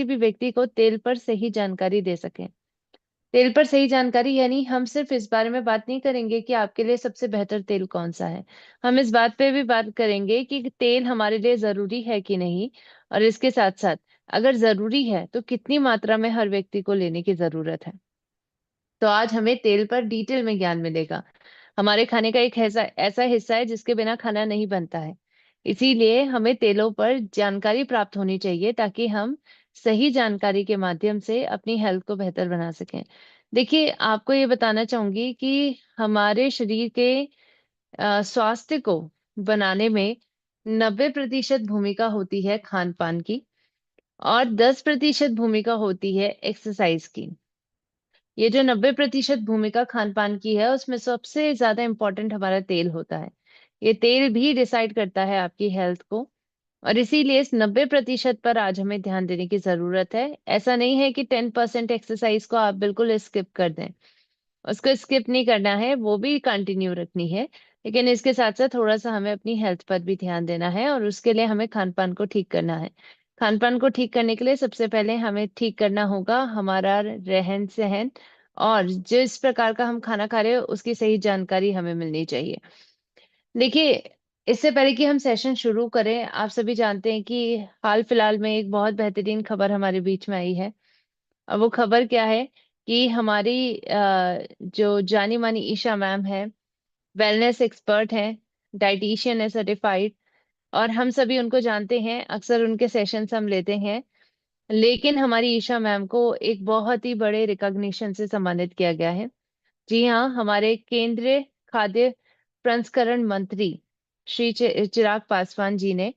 भी व्यक्ति को तेल पर सही जानकारी दे सकें। तेल पर सही जानकारी यानी हम सिर्फ इस बारे में बात नहीं करेंगे कि आपके लिए सबसे बेहतर तेल कौन सा है। हम इस बात पे भी बात करेंगे कि तेल हमारे लिए जरूरी है कि नहीं, और इसके साथ साथ अगर जरूरी है तो कितनी मात्रा में हर व्यक्ति को लेने की जरूरत है। तो आज हमें तेल पर डिटेल में ज्ञान मिलेगा। हमारे खाने का एक ऐसा ऐसा हिस्सा है जिसके बिना खाना नहीं बनता है। इसीलिए हमें तेलों पर जानकारी प्राप्त होनी चाहिए ताकि हम सही जानकारी के माध्यम से अपनी हेल्थ को बेहतर बना सकें। देखिए, आपको ये बताना चाहूंगी कि हमारे शरीर के स्वास्थ्य को बनाने में 90% भूमिका होती है खान पान की, और 10% भूमिका होती है एक्सरसाइज की। ये जो 90% भूमिका खान पान की है, उसमें सबसे ज्यादा इंपॉर्टेंट हमारा तेल होता है। ये तेल भी डिसाइड करता है आपकी हेल्थ को, और इसीलिए इस 90% पर आज हमें ध्यान देने की जरूरत है। ऐसा नहीं है कि 10% एक्सरसाइज को आप बिल्कुल स्किप कर दें। उसको स्किप नहीं करना है, वो भी कंटिन्यू रखनी है। लेकिन इसके साथ साथ थोड़ा सा हमें अपनी हेल्थ पर भी ध्यान देना है, और उसके लिए हमें खान पान को ठीक करना है। खान पान को ठीक करने के लिए सबसे पहले हमें ठीक करना होगा हमारा रहन सहन, और जिस प्रकार का हम खाना खा रहे हो उसकी सही जानकारी हमें मिलनी चाहिए। देखिए, इससे पहले कि हम सेशन शुरू करें, आप सभी जानते हैं कि हाल फिलहाल में एक बहुत बेहतरीन खबर हमारे बीच में आई है। और वो खबर क्या है कि हमारी जो जानी मानी ईशा मैम है, वेलनेस एक्सपर्ट है, डाइटिशियन है सर्टिफाइड, और हम सभी उनको जानते हैं, अक्सर उनके सेशंस हम लेते हैं। लेकिन हमारी ईशा मैम को एक बहुत ही बड़े रिकॉग्निशन से सम्मानित किया गया है। जी हाँ, हमारे केंद्रीय खाद्य प्रसंस्करण मंत्री श्री चिराग पासवान जी ने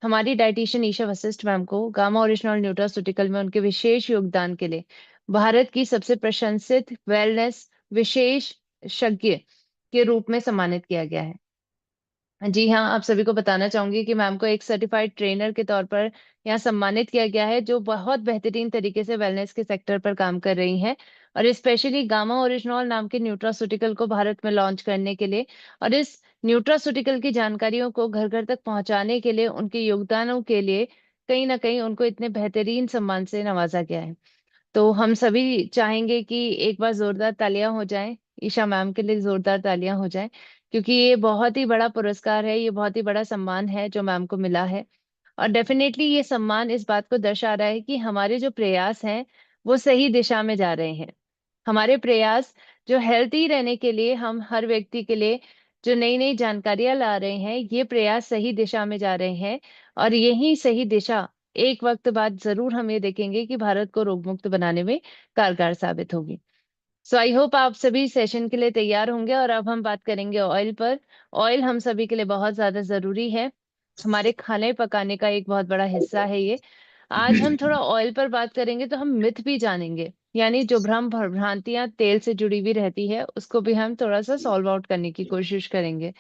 हमारी डाइटिशियन ईशा वशिष्ठ मैम को गामा ओरिजिनल न्यूट्रास्यूटिकल में उनके विशेष योगदान के लिए भारत की सबसे प्रशंसित वेलनेस विशेषज्ञ के रूप में सम्मानित किया गया है। जी हाँ, आप सभी को बताना चाहूंगी कि मैम को एक सर्टिफाइड ट्रेनर के तौर पर यहाँ सम्मानित किया गया है, जो बहुत बेहतरीन तरीके से वेलनेस के सेक्टर पर काम कर रही हैं, और स्पेशली गामा ओरिजिनल नाम के न्यूट्रास्यूटिकल को भारत में लॉन्च करने के लिए, और इस न्यूट्रास्यूटिकल की जानकारियों को घर घर तक पहुंचाने के लिए, उनके योगदानों के लिए कहीं ना कहीं उनको इतने बेहतरीन सम्मान से नवाजा गया है। तो हम सभी चाहेंगे कि एक बार जोरदार तालियां हो जाएं, ईशा मैम के लिए जोरदार तालियां हो जाएं, क्योंकि ये बहुत ही बड़ा पुरस्कार है, ये बहुत ही बड़ा सम्मान है जो मैम को मिला है। और डेफिनेटली ये सम्मान इस बात को दर्शा रहा है कि हमारे जो प्रयास हैं वो सही दिशा में जा रहे हैं। हमारे प्रयास जो हेल्थी रहने के लिए, हम हर व्यक्ति के लिए जो नई नई जानकारियां ला रहे हैं, ये प्रयास सही दिशा में जा रहे हैं। और यही सही दिशा एक वक्त बाद जरूर हम ये देखेंगे कि भारत को रोग मुक्त बनाने में कारगर साबित होगी। सो आई होप आप सभी सेशन के लिए तैयार होंगे, और अब हम बात करेंगे ऑयल पर। ऑयल हम सभी के लिए बहुत ज्यादा जरूरी है, हमारे खाने पकाने का एक बहुत बड़ा हिस्सा है ये। आज हम थोड़ा ऑयल पर बात करेंगे तो हम मिथ भी जानेंगे, यानी जो भ्रांतियां तेल से जुड़ी हुई रहती है उसको भी हम थोड़ा सा सॉल्व आउट करने की कोशिश करेंगे।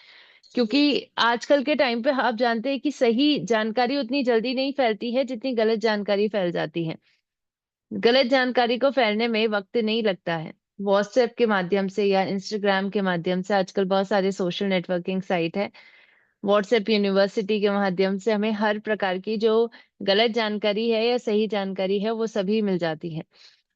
क्योंकि आजकल के टाइम पे आप जानते हैं कि सही जानकारी उतनी जल्दी नहीं फैलती है जितनी गलत जानकारी फैल जाती है। गलत जानकारी को फैलने में वक्त नहीं लगता है। व्हाट्सएप के माध्यम से या इंस्टाग्राम के माध्यम से, आजकल बहुत सारे सोशल नेटवर्किंग साइट है, व्हाट्सएप यूनिवर्सिटी के माध्यम से हमें हर प्रकार की जो गलत जानकारी है या सही जानकारी है वो सभी मिल जाती है।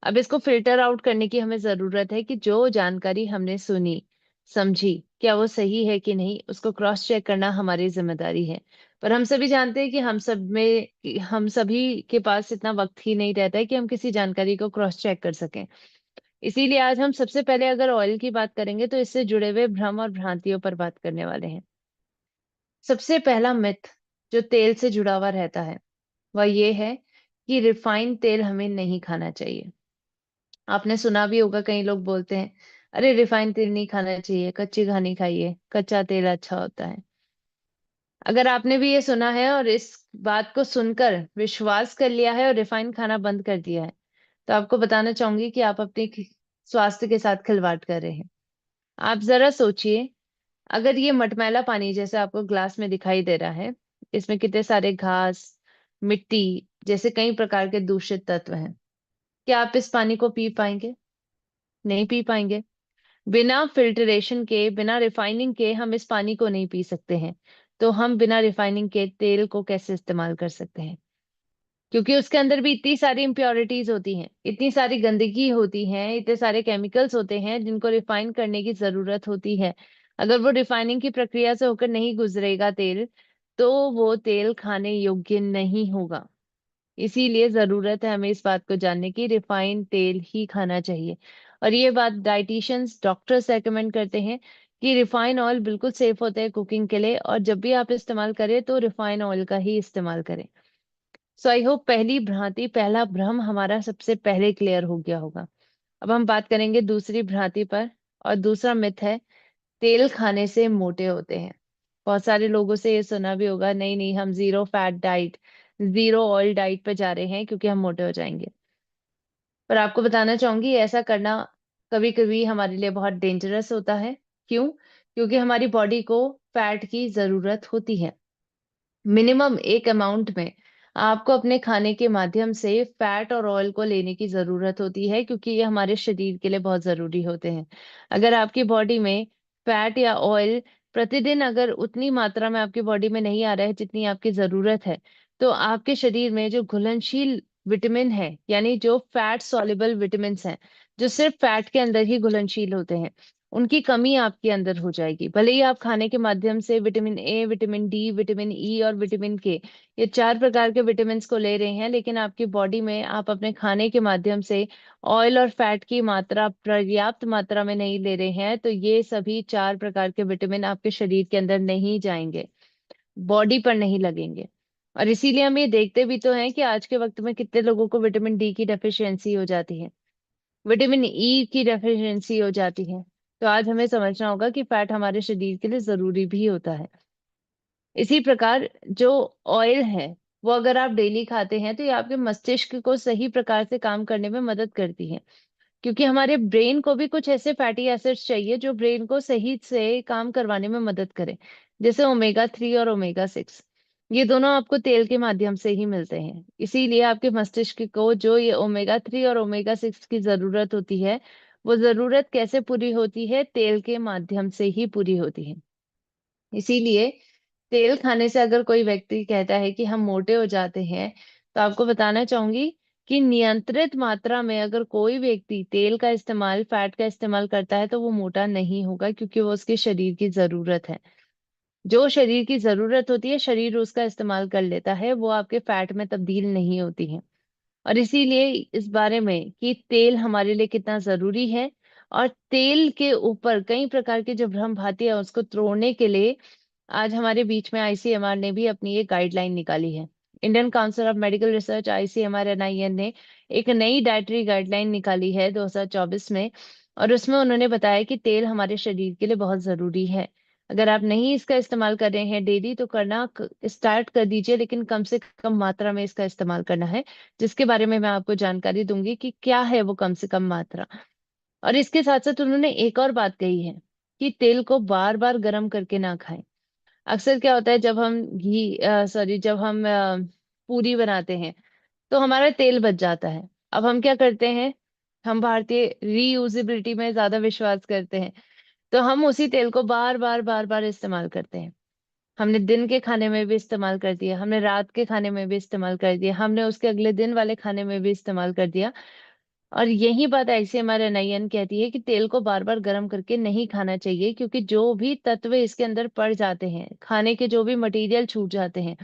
अब इसको फिल्टर आउट करने की हमें जरूरत है कि जो जानकारी हमने सुनी समझी, क्या वो सही है कि नहीं, उसको क्रॉस चेक करना हमारी जिम्मेदारी है। पर हम सभी जानते हैं कि हम सभी के पास इतना वक्त ही नहीं रहता है कि हम किसी जानकारी को क्रॉस चेक कर सकें। इसीलिए आज हम सबसे पहले अगर ऑयल की बात करेंगे तो इससे जुड़े हुए भ्रम और भ्रांतियों पर बात करने वाले हैं। सबसे पहला मिथ जो तेल से जुड़ा हुआ रहता है वह ये है कि रिफाइंड तेल हमें नहीं खाना चाहिए। आपने सुना भी होगा, कई लोग बोलते हैं अरे रिफाइंड तेल नहीं खाना चाहिए, कच्ची घानी खाइए, कच्चा तेल अच्छा होता है। अगर आपने भी ये सुना है और इस बात को सुनकर विश्वास कर लिया है और रिफाइंड खाना बंद कर दिया है, तो आपको बताना चाहूंगी कि आप अपने स्वास्थ्य के साथ खिलवाड़ कर रहे हैं। आप जरा सोचिए, अगर ये मटमैला पानी जैसे आपको ग्लास में दिखाई दे रहा है, इसमें कितने सारे घास, मिट्टी जैसे कई प्रकार के दूषित तत्व हैं, क्या आप इस पानी को पी पाएंगे? नहीं पी पाएंगे। बिना फिल्टरेशन के, बिना रिफाइनिंग के हम इस पानी को नहीं पी सकते हैं। तो हम बिना रिफाइनिंग के तेल को कैसे इस्तेमाल कर सकते हैं? क्योंकि उसके अंदर भी इतनी सारी इम्प्योरिटीज होती हैं, इतनी सारी गंदगी होती है, इतने सारे केमिकल्स होते हैं जिनको रिफाइन करने की जरूरत होती है। अगर वो रिफाइनिंग की प्रक्रिया से होकर नहीं गुजरेगा तेल, तो वो तेल खाने योग्य नहीं होगा। इसीलिए जरूरत है हमें इस बात को जानने की, रिफाइंड तेल ही खाना चाहिए। और ये बात डाइटिशियंस, डॉक्टर्स रेकमेंड करते हैं कि रिफाइन ऑयल बिल्कुल सेफ होता है कुकिंग के लिए, और जब भी आप इस्तेमाल करें तो रिफाइन ऑयल का ही इस्तेमाल करें। सो आई होप पहली भ्रांति, पहला भ्रम हमारा सबसे पहले क्लियर हो गया होगा। अब हम बात करेंगे दूसरी भ्रांति पर। और दूसरा मिथ है, तेल खाने से मोटे होते हैं। बहुत सारे लोगों से ये सुना भी होगा, नहीं नहीं हम zero fat diet, zero oil diet पे जा रहे हैं क्योंकि हम मोटे हो जाएंगे। पर आपको बताना चाहूंगी, ऐसा करना कभी कभी हमारे लिए बहुत डेंजरस होता है। क्यों? क्योंकि हमारी बॉडी को फैट की जरूरत होती है। मिनिमम एक अमाउंट में आपको अपने खाने के माध्यम से फैट और ऑयल को लेने की जरूरत होती है, क्योंकि ये हमारे शरीर के लिए बहुत जरूरी होते हैं। अगर आपकी बॉडी में फैट या ऑयल प्रतिदिन अगर उतनी मात्रा में आपकी बॉडी में नहीं आ रहा है जितनी आपकी जरूरत है, तो आपके शरीर में जो घुलनशील विटामिन है, यानी जो फैट सॉल्युबल विटामिन हैं, जो सिर्फ फैट के अंदर ही घुलनशील होते हैं, उनकी कमी आपके अंदर हो जाएगी। भले ही आप खाने के माध्यम से vitamin A, vitamin D, vitamin E और विटामिन के, ये चार प्रकार के विटामिन को ले रहे हैं, लेकिन आपकी बॉडी में आप अपने खाने के माध्यम से ऑयल और फैट की मात्रा पर्याप्त मात्रा में नहीं ले रहे हैं, तो ये सभी चार प्रकार के विटामिन आपके शरीर के अंदर नहीं जाएंगे, बॉडी पर नहीं लगेंगे। और इसीलिए हम ये देखते भी तो हैं कि आज के वक्त में कितने लोगों को विटामिन डी की डेफिशिएंसी हो जाती है, विटामिन ई की डेफिशिएंसी हो जाती है। तो आज हमें समझना होगा कि फैट हमारे शरीर के लिए जरूरी भी होता है। इसी प्रकार जो ऑयल है, वो अगर आप डेली खाते हैं तो ये आपके मस्तिष्क को सही प्रकार से काम करने में मदद करती है। क्योंकि हमारे ब्रेन को भी कुछ ऐसे फैटी एसिड्स चाहिए जो ब्रेन को सही से काम करवाने में मदद करे, जैसे ओमेगा 3 और ओमेगा 6। ये दोनों आपको तेल के माध्यम से ही मिलते हैं। इसीलिए आपके मस्तिष्क को जो ये ओमेगा 3 और ओमेगा 6 की जरूरत होती है, वो जरूरत कैसे पूरी होती है? तेल के माध्यम से ही पूरी होती है। इसीलिए तेल खाने से अगर कोई व्यक्ति कहता है कि हम मोटे हो जाते हैं, तो आपको बताना चाहूंगी कि नियंत्रित मात्रा में अगर कोई व्यक्ति तेल का इस्तेमाल, फैट का इस्तेमाल करता है, तो वो मोटा नहीं होगा, क्योंकि वो उसके शरीर की जरूरत है। जो शरीर की जरूरत होती है, शरीर उसका इस्तेमाल कर लेता है, वो आपके फैट में तब्दील नहीं होती है। और इसीलिए इस बारे में कि तेल हमारे लिए कितना जरूरी है, और तेल के ऊपर कई प्रकार के जो भ्रम भ्रांति है उसको तोड़ने के लिए आज हमारे बीच में आईसीएमआर ने भी अपनी एक गाइडलाइन निकाली है। Indian council of medical research, ICMR NIN ने एक नई डाइटरी गाइडलाइन निकाली है 2024 में। और उसमें उन्होंने बताया कि तेल हमारे शरीर के लिए बहुत जरूरी है। अगर आप नहीं इसका इस्तेमाल कर रहे हैं डेली, तो करना स्टार्ट कर दीजिए, लेकिन कम से कम मात्रा में इसका इस्तेमाल करना है, जिसके बारे में मैं आपको जानकारी दूंगी कि क्या है वो कम से कम मात्रा। और इसके साथ साथ उन्होंने एक और बात कही है कि तेल को बार बार गर्म करके ना खाएं। अक्सर क्या होता है, जब हम जब हम पूरी बनाते हैं, तो हमारा तेल बच जाता है। अब हम क्या करते हैं, हम भारतीय रीयूजेबिलिटी में ज्यादा विश्वास करते हैं, तो हम उसी तेल को बार बार बार बार इस्तेमाल करते हैं। हमने दिन के खाने में भी इस्तेमाल कर दिया, हमने रात के खाने में भी इस्तेमाल कर दिया, हमने उसके अगले दिन वाले खाने में भी इस्तेमाल कर दिया। और यही बात आईसीएमआर एनआईएन कहती है कि तेल को बार बार गर्म करके नहीं खाना चाहिए, क्योंकि जो भी तत्व इसके अंदर पड़ जाते हैं, खाने के जो भी मटेरियल छूट जाते हैं,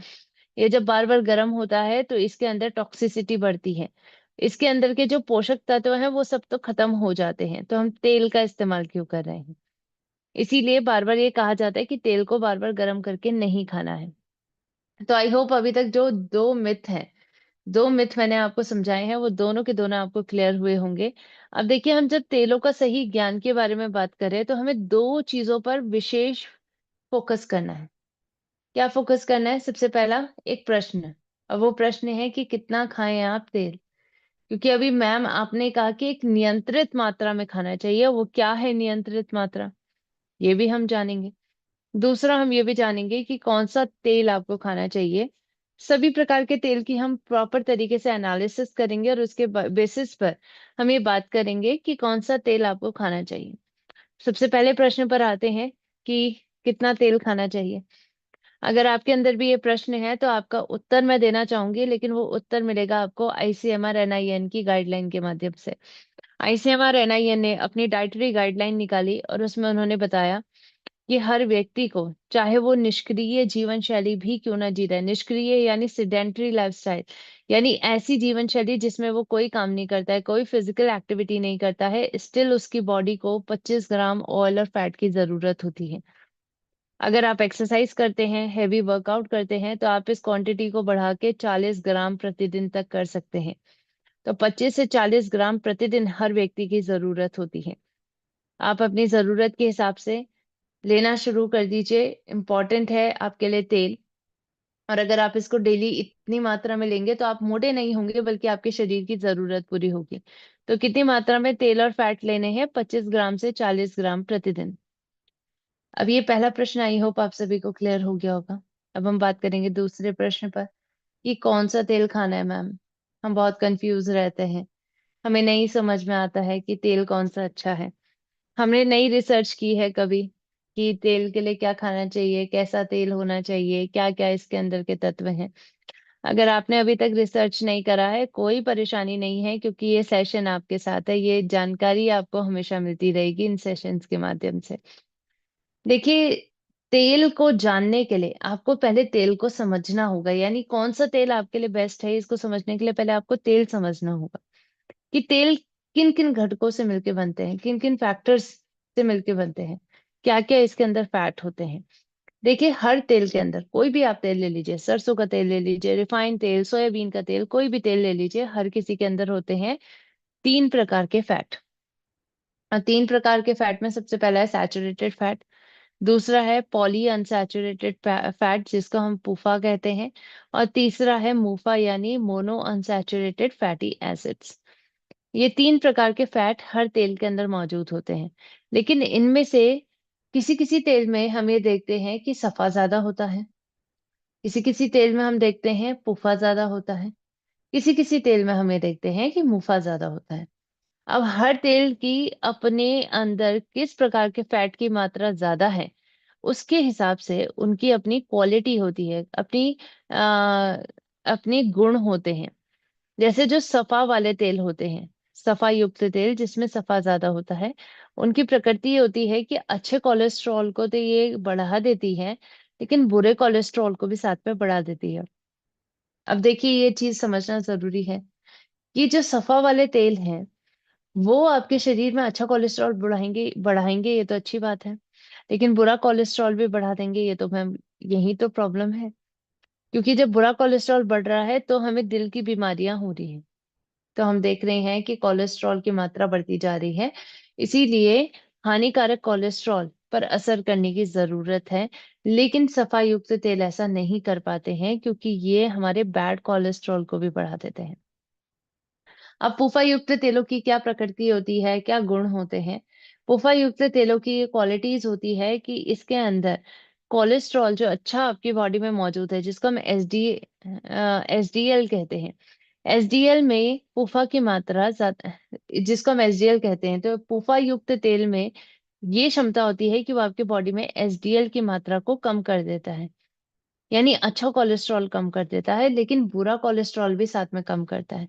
ये जब बार बार गर्म होता है तो इसके अंदर टॉक्सिसिटी बढ़ती है। इसके अंदर के जो पोषक तत्व हैं वो सब तो खत्म हो जाते हैं, तो हम तेल का इस्तेमाल क्यों कर रहे हैं? इसीलिए बार बार ये कहा जाता है कि तेल को बार बार गर्म करके नहीं खाना है। तो आई होप अभी तक जो दो मिथ मैंने आपको समझाए हैं, वो दोनों के दोनों आपको क्लियर हुए होंगे। अब देखिए, हम जब तेलों का सही ज्ञान के बारे में बात करें, तो हमें दो चीजों पर विशेष फोकस करना है। क्या फोकस करना है? सबसे पहला एक प्रश्न, और वो प्रश्न है कि कितना खाएं आप तेल। क्योंकि अभी मैम आपने कहा कि एक नियंत्रित मात्रा में खाना चाहिए, वो क्या है नियंत्रित मात्रा, ये भी हम जानेंगे। दूसरा, हम ये भी जानेंगे कि कौन सा तेल आपको खाना चाहिए। सभी प्रकार के तेल की हम प्रॉपर तरीके से एनालिसिस करेंगे, और उसके बेसिस पर हम ये बात करेंगे कि कौन सा तेल आपको खाना चाहिए। सबसे पहले प्रश्न पर आते हैं कि कितना तेल खाना चाहिए। अगर आपके अंदर भी ये प्रश्न है तो आपका उत्तर मैं देना चाहूंगी, लेकिन वो उत्तर मिलेगा आपको आईसीएमआर एनआईएन की गाइडलाइन के माध्यम से। आईसीएमआर एनआईएन ने अपनी डाइटरी गाइडलाइन निकाली और उसमें उन्होंने बताया कि हर व्यक्ति को, चाहे वो निष्क्रिय जीवन शैली भी क्यों ना जी रहा है, निष्क्रिय यानी सिडेंटरी लाइफस्टाइल, यानी ऐसी जीवन शैली जिसमें वो कोई काम नहीं करता है, कोई फिजिकल एक्टिविटी नहीं करता है, स्टिल उसकी बॉडी को 25 ग्राम ऑयल और फैट की जरूरत होती है। अगर आप एक्सरसाइज करते हैं, हैवी वर्कआउट करते हैं, तो आप इस क्वांटिटी को बढ़ा के 40 ग्राम प्रतिदिन तक कर सकते हैं। तो 25 से 40 ग्राम प्रतिदिन हर व्यक्ति की जरूरत होती है। आप अपनी जरूरत के हिसाब से लेना शुरू कर दीजिए। इम्पॉर्टेंट है आपके लिए तेल। और अगर आप इसको डेली इतनी मात्रा में लेंगे तो आप मोटे नहीं होंगे, बल्कि आपके शरीर की जरूरत पूरी होगी। तो कितनी मात्रा में तेल और फैट लेने हैं? 25 ग्राम से 40 ग्राम प्रतिदिन। अब ये पहला प्रश्न आई होप आप सभी को क्लियर हो गया होगा। अब हम बात करेंगे दूसरे प्रश्न पर कि कौन सा तेल खाना है मैम। हम बहुत कंफ्यूज रहते हैं, हमें नहीं समझ में आता है कि तेल कौन सा अच्छा है। हमने नई रिसर्च की है कभी कि तेल के लिए क्या खाना चाहिए, कैसा तेल होना चाहिए, क्या क्या इसके अंदर के तत्व हैं। अगर आपने अभी तक रिसर्च नहीं करा है, कोई परेशानी नहीं है, क्योंकि ये सेशन आपके साथ है, ये जानकारी आपको हमेशा मिलती रहेगी इन सेशंस के माध्यम से। देखिए, तेल को जानने के लिए आपको पहले तेल को समझना होगा, यानी कौन सा तेल आपके लिए बेस्ट है, इसको समझने के लिए पहले आपको तेल समझना होगा कि तेल किन किन घटकों से मिलके बनते हैं, किन किन फैक्टर्स से मिलके बनते हैं, क्या क्या इसके अंदर फैट होते हैं। देखिए, हर तेल के अंदर, कोई भी आप तेल ले लीजिए, सरसों का तेल ले लीजिए, रिफाइंड तेल, सोयाबीन का तेल, कोई भी तेल ले लीजिए, हर किसी के अंदर होते हैं 3 प्रकार के फैट। और 3 प्रकार के फैट में सबसे पहला है सैचुरेटेड फैट, दूसरा है पॉली अनसैचुरेटेड फैट जिसको हम पूफा कहते हैं, और तीसरा है मूफा यानी मोनो अनसैचुरेटेड फैटी एसिड्स। ये 3 प्रकार के फैट हर तेल के अंदर मौजूद होते हैं। लेकिन इनमें से किसी किसी तेल में हम ये देखते हैं कि सफा ज्यादा होता है, किसी किसी तेल में हम देखते हैं पुफा ज्यादा होता है, किसी किसी तेल में हम ये देखते हैं कि मुफा ज्यादा होता है। अब हर तेल की अपने अंदर किस प्रकार के फैट की मात्रा ज्यादा है, उसके हिसाब से उनकी अपनी क्वालिटी होती है, आ, अपनी गुण होते हैं। जैसे जो सफा वाले तेल होते हैं, सफा युक्त तेल जिसमें सफा ज्यादा होता है, उनकी प्रकृति ये होती है कि अच्छे कोलेस्ट्रॉल को तो ये बढ़ा देती है, लेकिन बुरे कोलेस्ट्रॉल को भी साथ में बढ़ा देती है। अब देखिए, ये चीज समझना जरूरी है कि जो सफा वाले तेल हैं वो आपके शरीर में अच्छा कोलेस्ट्रॉल बढ़ाएंगे बढ़ाएंगे, ये तो अच्छी बात है, लेकिन बुरा कोलेस्ट्रॉल भी बढ़ा देंगे, ये तो मैम यही तो प्रॉब्लम है। क्योंकि जब बुरा कोलेस्ट्रॉल बढ़ रहा है तो हमें दिल की बीमारियां हो रही हैं। तो हम देख रहे हैं कि कोलेस्ट्रॉल की मात्रा बढ़ती जा रही है। इसीलिए हानिकारक कोलेस्ट्रॉल पर असर करने की जरूरत है। लेकिन सफा युक्त तेल ऐसा नहीं कर पाते हैं, क्योंकि ये हमारे बैड कोलेस्ट्रॉल को भी बढ़ा देते हैं। अब पूफा युक्त तेलों की क्या प्रकृति होती है, क्या गुण होते हैं? पूफा युक्त तेलों की ये क्वालिटीज होती है कि इसके अंदर कोलेस्ट्रॉल जो अच्छा आपकी बॉडी में मौजूद है, जिसको हम एसडीएल कहते हैं, एसडीएल में पूफा की मात्रा ज्यादा, जिसको हम एसडीएल कहते हैं, तो पूफा युक्त तेल में ये क्षमता होती है कि वो आपके बॉडी में एसडीएल की मात्रा को कम कर देता है, यानी अच्छा कोलेस्ट्रॉल कम कर देता है, लेकिन बुरा कोलेस्ट्रॉल भी साथ में कम करता है।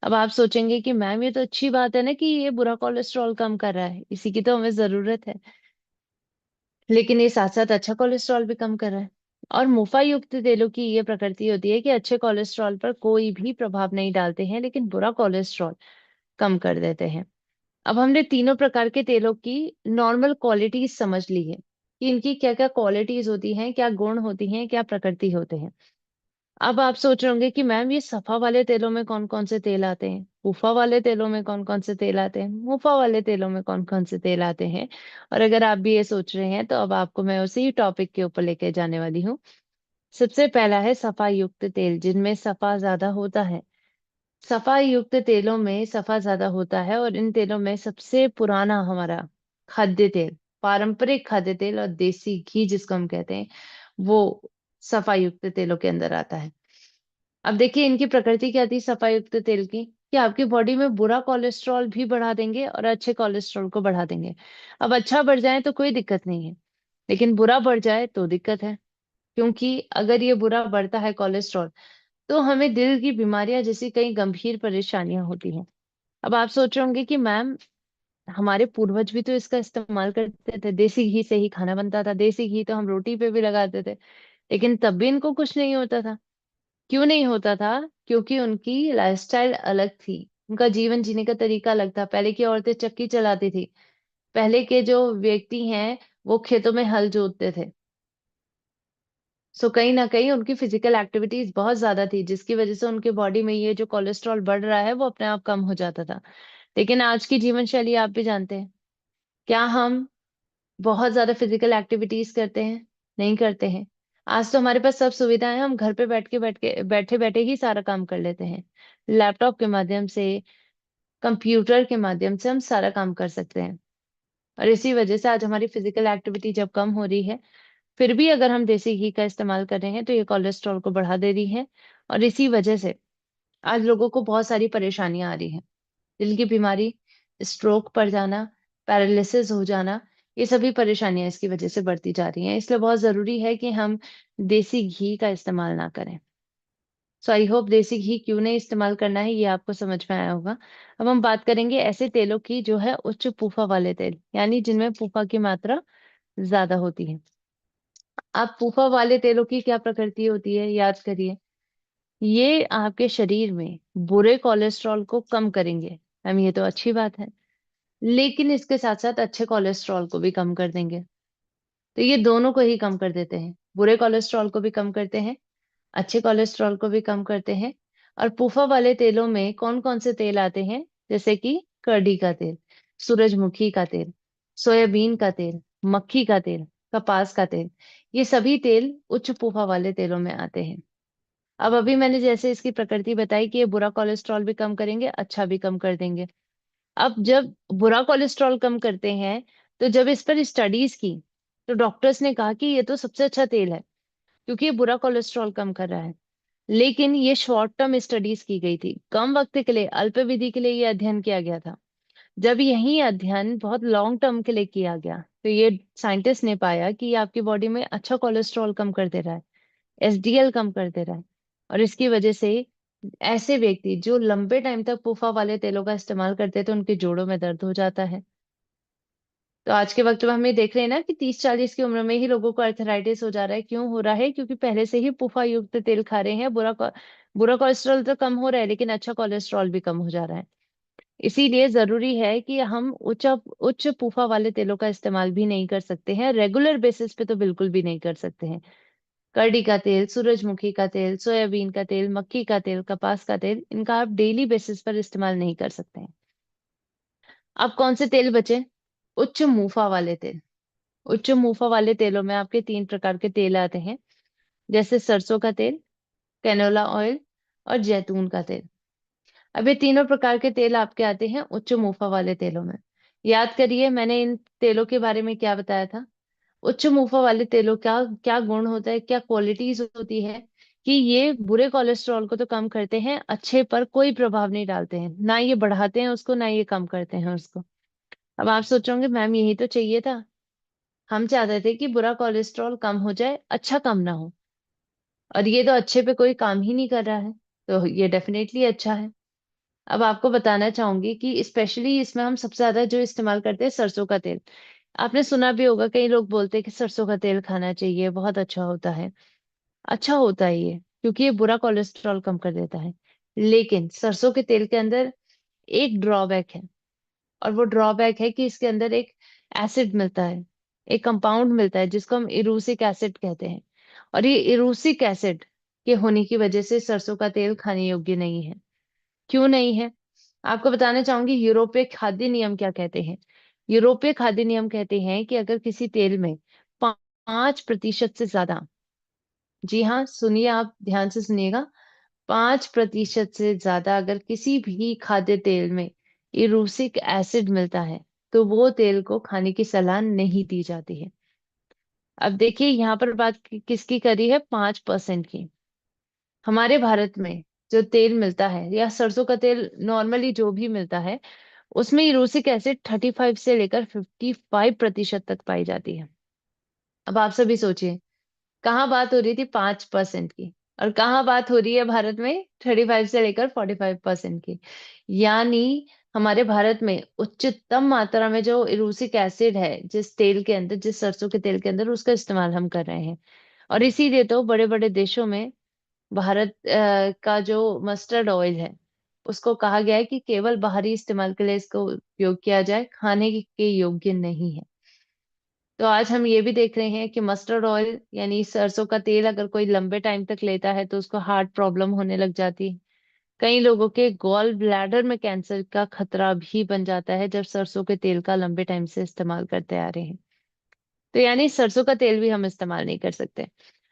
अब आप सोचेंगे कि मैम ये तो अच्छी बात है ना कि ये बुरा कोलेस्ट्रॉल कम कर रहा है, इसी की तो हमें जरूरत है, लेकिन ये साथ साथ अच्छा कोलेस्ट्रॉल भी कम कर रहा है। और मुफा युक्त तेलों की ये प्रकृति होती है कि अच्छे कोलेस्ट्रॉल पर कोई भी प्रभाव नहीं डालते हैं, लेकिन बुरा कोलेस्ट्रॉल कम कर देते हैं। अब हमने तीनों प्रकार के तेलों की नॉर्मल क्वालिटीज समझ ली है कि इनकी क्या क्या क्वालिटीज होती हैं, क्या गुण होती हैं, क्या प्रकृति होते हैं। अब आप सोच रहे होंगे कि मैम ये सफा वाले तेलों में कौन कौन से तेल आते हैं, उफा वाले तेलों में कौन कौन से तेल आते हैं, मुफा वाले तेलों में कौन कौन से तेल आते हैं। और अगर आप भी ये सोच रहे हैं तो अब आपको मैं उसी टॉपिक के ऊपर लेके जाने वाली हूँ। सबसे पहला है सफा युक्त तेल, जिनमें सफा ज्यादा होता है। सफा युक्त तेलों में सफा ज्यादा होता है, और इन तेलों में सबसे पुराना हमारा खाद्य तेल, पारंपरिक खाद्य तेल और देसी घी जिसको हम कहते हैं, वो सफा युक्त तेलों के अंदर आता है। अब देखिए, इनकी प्रकृति क्या थी सफा युक्त तेल की, कि आपकी बॉडी में बुरा कोलेस्ट्रॉल भी बढ़ा देंगे और अच्छे कोलेस्ट्रॉल को बढ़ा देंगे। अब अच्छा बढ़ जाए तो कोई दिक्कत नहीं है, लेकिन बुरा बढ़ जाए तो दिक्कत है। क्योंकि अगर ये बुरा बढ़ता है कोलेस्ट्रॉल, तो हमें दिल की बीमारियां जैसी कई गंभीर परेशानियां होती हैं। अब आप सोच रहे होंगे कि मैम, हमारे पूर्वज भी तो इसका इस्तेमाल करते थे, देसी घी से ही खाना बनता था, देसी घी तो हम रोटी पे भी लगाते थे, लेकिन तब भी इनको कुछ नहीं होता था। क्यों नहीं होता था? क्योंकि उनकी लाइफस्टाइल अलग थी, उनका जीवन जीने का तरीका अलग था। पहले की औरतें चक्की चलाती थी, पहले के जो व्यक्ति हैं वो खेतों में हल जोतते थे। सो कहीं ना कहीं उनकी फिजिकल एक्टिविटीज बहुत ज्यादा थी, जिसकी वजह से उनके बॉडी में ये जो कोलेस्ट्रॉल बढ़ रहा है वो अपने आप कम हो जाता था। लेकिन आज की जीवन शैली आप भी जानते हैं, क्या हम बहुत ज्यादा फिजिकल एक्टिविटीज करते हैं? नहीं करते हैं। आज तो हमारे पास सब सुविधाएं हैं, हम घर पे बैठे बैठे ही सारा काम कर लेते हैं। लैपटॉप के माध्यम से, कंप्यूटर के माध्यम से हम सारा काम कर सकते हैं। और इसी वजह से आज हमारी फिजिकल एक्टिविटी जब कम हो रही है, फिर भी अगर हम देसी घी का इस्तेमाल कर रहे हैं तो ये कोलेस्ट्रॉल को बढ़ा दे रही है। और इसी वजह से आज लोगों को बहुत सारी परेशानियां आ रही हैं। दिल की बीमारी, स्ट्रोक पड़ जाना, पैरालिसिस हो जाना, ये सभी परेशानियां इसकी वजह से बढ़ती जा रही हैं। इसलिए बहुत जरूरी है कि हम देसी घी का इस्तेमाल ना करें। सो आई होप देसी घी क्यों नहीं इस्तेमाल करना है ये आपको समझ में आया होगा। अब हम बात करेंगे ऐसे तेलों की जो है उच्च पूफा वाले तेल, यानी जिनमें पूफा की मात्रा ज्यादा होती है। अब पूफा वाले तेलों की क्या प्रकृति होती है, याद करिए। ये आपके शरीर में बुरे कोलेस्ट्रॉल को कम करेंगे। मैम ये तो अच्छी बात है, लेकिन इसके साथ साथ अच्छे कोलेस्ट्रॉल को भी कम कर देंगे। तो ये दोनों को ही कम कर देते हैं, बुरे कोलेस्ट्रॉल को भी कम करते हैं, अच्छे कोलेस्ट्रॉल को भी कम करते हैं। और पूफा वाले तेलों में कौन कौन से तेल आते हैं? जैसे कि करडी का तेल, सूरजमुखी का तेल, सोयाबीन का तेल, मक्खी का तेल, कपास का तेल, ये सभी तेल उच्च पूफा वाले तेलों में आते हैं। अब अभी मैंने जैसे इसकी प्रकृति बताई कि ये बुरा कोलेस्ट्रॉल भी कम करेंगे, अच्छा भी कम कर देंगे। अब जब बुरा कोलेस्ट्रॉल कम करते हैं, तो जब इस पर स्टडीज की, तो डॉक्टर्स ने कहा कि ये तो सबसे अच्छा तेल है, क्योंकि ये बुरा कोलेस्ट्रॉल कम कर रहा है। लेकिन ये शॉर्ट टर्म स्टडीज की गई थी, कम वक्त के लिए, अल्पावधि के लिए ये अध्ययन किया गया था। जब यही अध्ययन बहुत लॉन्ग टर्म के लिए किया गया, तो ये साइंटिस्ट ने पाया कि ये आपकी बॉडी में अच्छा कोलेस्ट्रॉल कम कर दे रहा है, एसडीएल कम कर दे रहा है। और इसकी वजह से ऐसे व्यक्ति जो लंबे टाइम तक पूफा वाले तेलों का इस्तेमाल करते थे, उनके जोड़ों में दर्द हो जाता है। तो आज के वक्त में हम ये देख रहे हैं ना कि 30-40 की उम्र में ही लोगों को अर्थराइटिस हो जा रहा है। क्यों हो रहा है? क्योंकि पहले से ही पूफा युक्त तेल खा रहे हैं। बुरा कोलेस्ट्रॉल तो कम हो रहा है, लेकिन अच्छा कोलेस्ट्रॉल भी कम हो जा रहा है। इसीलिए जरूरी है कि हम उच्च उच्च पूफा वाले तेलों का इस्तेमाल भी नहीं कर सकते हैं, रेगुलर बेसिस पे तो बिल्कुल भी नहीं कर सकते हैं। करडी का तेल, सूरजमुखी का तेल, सोयाबीन का तेल, मक्की का तेल, कपास का तेल, इनका आप डेली बेसिस पर इस्तेमाल नहीं कर सकते हैं। अब कौन से तेल बचे? उच्च मूफा वाले तेल। उच्च मूफा वाले तेलों में आपके 3 प्रकार के तेल आते हैं, जैसे सरसों का तेल, कैनोला ऑयल और जैतून का तेल। अब ये तीनों प्रकार के तेल आपके आते हैं उच्च मूफा वाले तेलों में। याद करिए मैंने इन तेलों के बारे में क्या बताया था। उच्च मुफा वाले तेलों का क्या गुण होता है, क्या क्वालिटीज होती है, कि ये बुरे कोलेस्ट्रॉल को तो कम करते हैं, अच्छे पर कोई प्रभाव नहीं डालते हैं, ना ये बढ़ाते हैं उसको, ना ये कम करते हैं उसको। अब आप सोचोगे मैम यही तो चाहिए था, हम चाहते थे कि बुरा कोलेस्ट्रॉल कम हो जाए, अच्छा कम ना हो, और ये तो अच्छे पे कोई काम ही नहीं कर रहा है, तो ये डेफिनेटली अच्छा है। अब आपको बताना चाहूंगी कि स्पेशली इसमें हम सबसे ज्यादा जो इस्तेमाल करते हैं सरसों का तेल। आपने सुना भी होगा, कई लोग बोलते हैं कि सरसों का तेल खाना चाहिए, बहुत अच्छा होता है। अच्छा होता है ये, क्योंकि ये बुरा कोलेस्ट्रॉल कम कर देता है। लेकिन सरसों के तेल के अंदर एक ड्रॉबैक है, और वो ड्रॉबैक है कि इसके अंदर एक एसिड मिलता है, एक कंपाउंड मिलता है जिसको हम इरूसिक एसिड कहते हैं। और ये इरूसिक एसिड के होने की वजह से सरसों का तेल खाने योग्य नहीं है। क्यों नहीं है? आपको बताना चाहूंगी, यूरोपीय खाद्य नियम क्या कहते हैं। यूरोपीय खाद्य नियम कहते हैं कि अगर किसी तेल में 5% से ज्यादा, जी हाँ सुनिए, आप ध्यान से सुनिएगा, 5% से ज्यादा अगर किसी भी खाद्य तेल में इरूसिक एसिड मिलता है, तो वो तेल को खाने की सलाह नहीं दी जाती है। अब देखिए यहाँ पर बात किसकी करी है? 5% की। हमारे भारत में जो तेल मिलता है, या सरसों का तेल नॉर्मली जो भी मिलता है, उसमें इरूसिक एसिड 35 से लेकर 55% तक पाई जाती है। अब आप सभी सोचिए, कहाँ बात हो रही थी 5% की, और कहाँ बात हो रही है भारत में 35 से लेकर 45% की। यानी हमारे भारत में उच्चतम मात्रा में जो इरूसिक एसिड है जिस तेल के अंदर, जिस सरसों के तेल के अंदर, उसका इस्तेमाल हम कर रहे हैं। और इसीलिए तो बड़े बड़े देशों में भारत का जो मस्टर्ड ऑयल है उसको कहा गया है कि केवल बाहरी इस्तेमाल के लिए इसको उपयोग किया जाए, खाने के योग्य नहीं है। तो आज हम ये भी देख रहे हैं कि मस्टर्ड ऑयल यानी सरसों का तेल अगर कोई लंबे टाइम तक लेता है तो उसको हार्ट प्रॉब्लम होने लग जाती है। कई लोगों के गॉल ब्लैडर में कैंसर का खतरा भी बन जाता है जब सरसों के तेल का लंबे टाइम से इस्तेमाल करते आ रहे हैं। तो यानी सरसों का तेल भी हम इस्तेमाल नहीं कर सकते।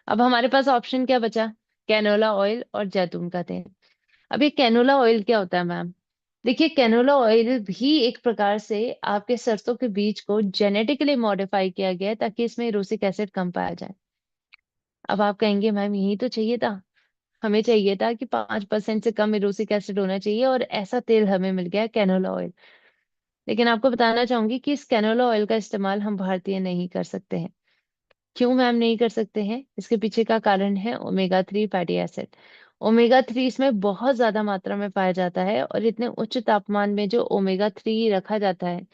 अब हमारे पास ऑप्शन क्या बचा? कैनोला ऑयल और जैतून का तेल। अब ये कैनोला ऑयल क्या होता है मैम? देखिए, कैनोला ऑयल भी एक प्रकार से आपके सरसों के बीज को जेनेटिकली मॉडिफाई किया गया है ताकि इसमें इरोसिक एसिड कम पाया जाए। अब आप कहेंगे मैम यही तो चाहिए था, हमें चाहिए था कि 5% से कम इरोसिक एसिड होना चाहिए, और ऐसा तेल हमें मिल गया कैनोला ऑयल। लेकिन आपको बताना चाहूंगी कि इस कैनोला ऑयल का इस्तेमाल हम भारतीय नहीं कर सकते हैं। क्यों मैम नहीं कर सकते हैं? इसके पीछे का कारण है ओमेगा 3 फैटी एसिड। ओमेगा 3 इसमें बहुत ज्यादा मात्रा में पाया जाता है, और इतने उच्च तापमान में जो ओमेगा 3 रखा जाता है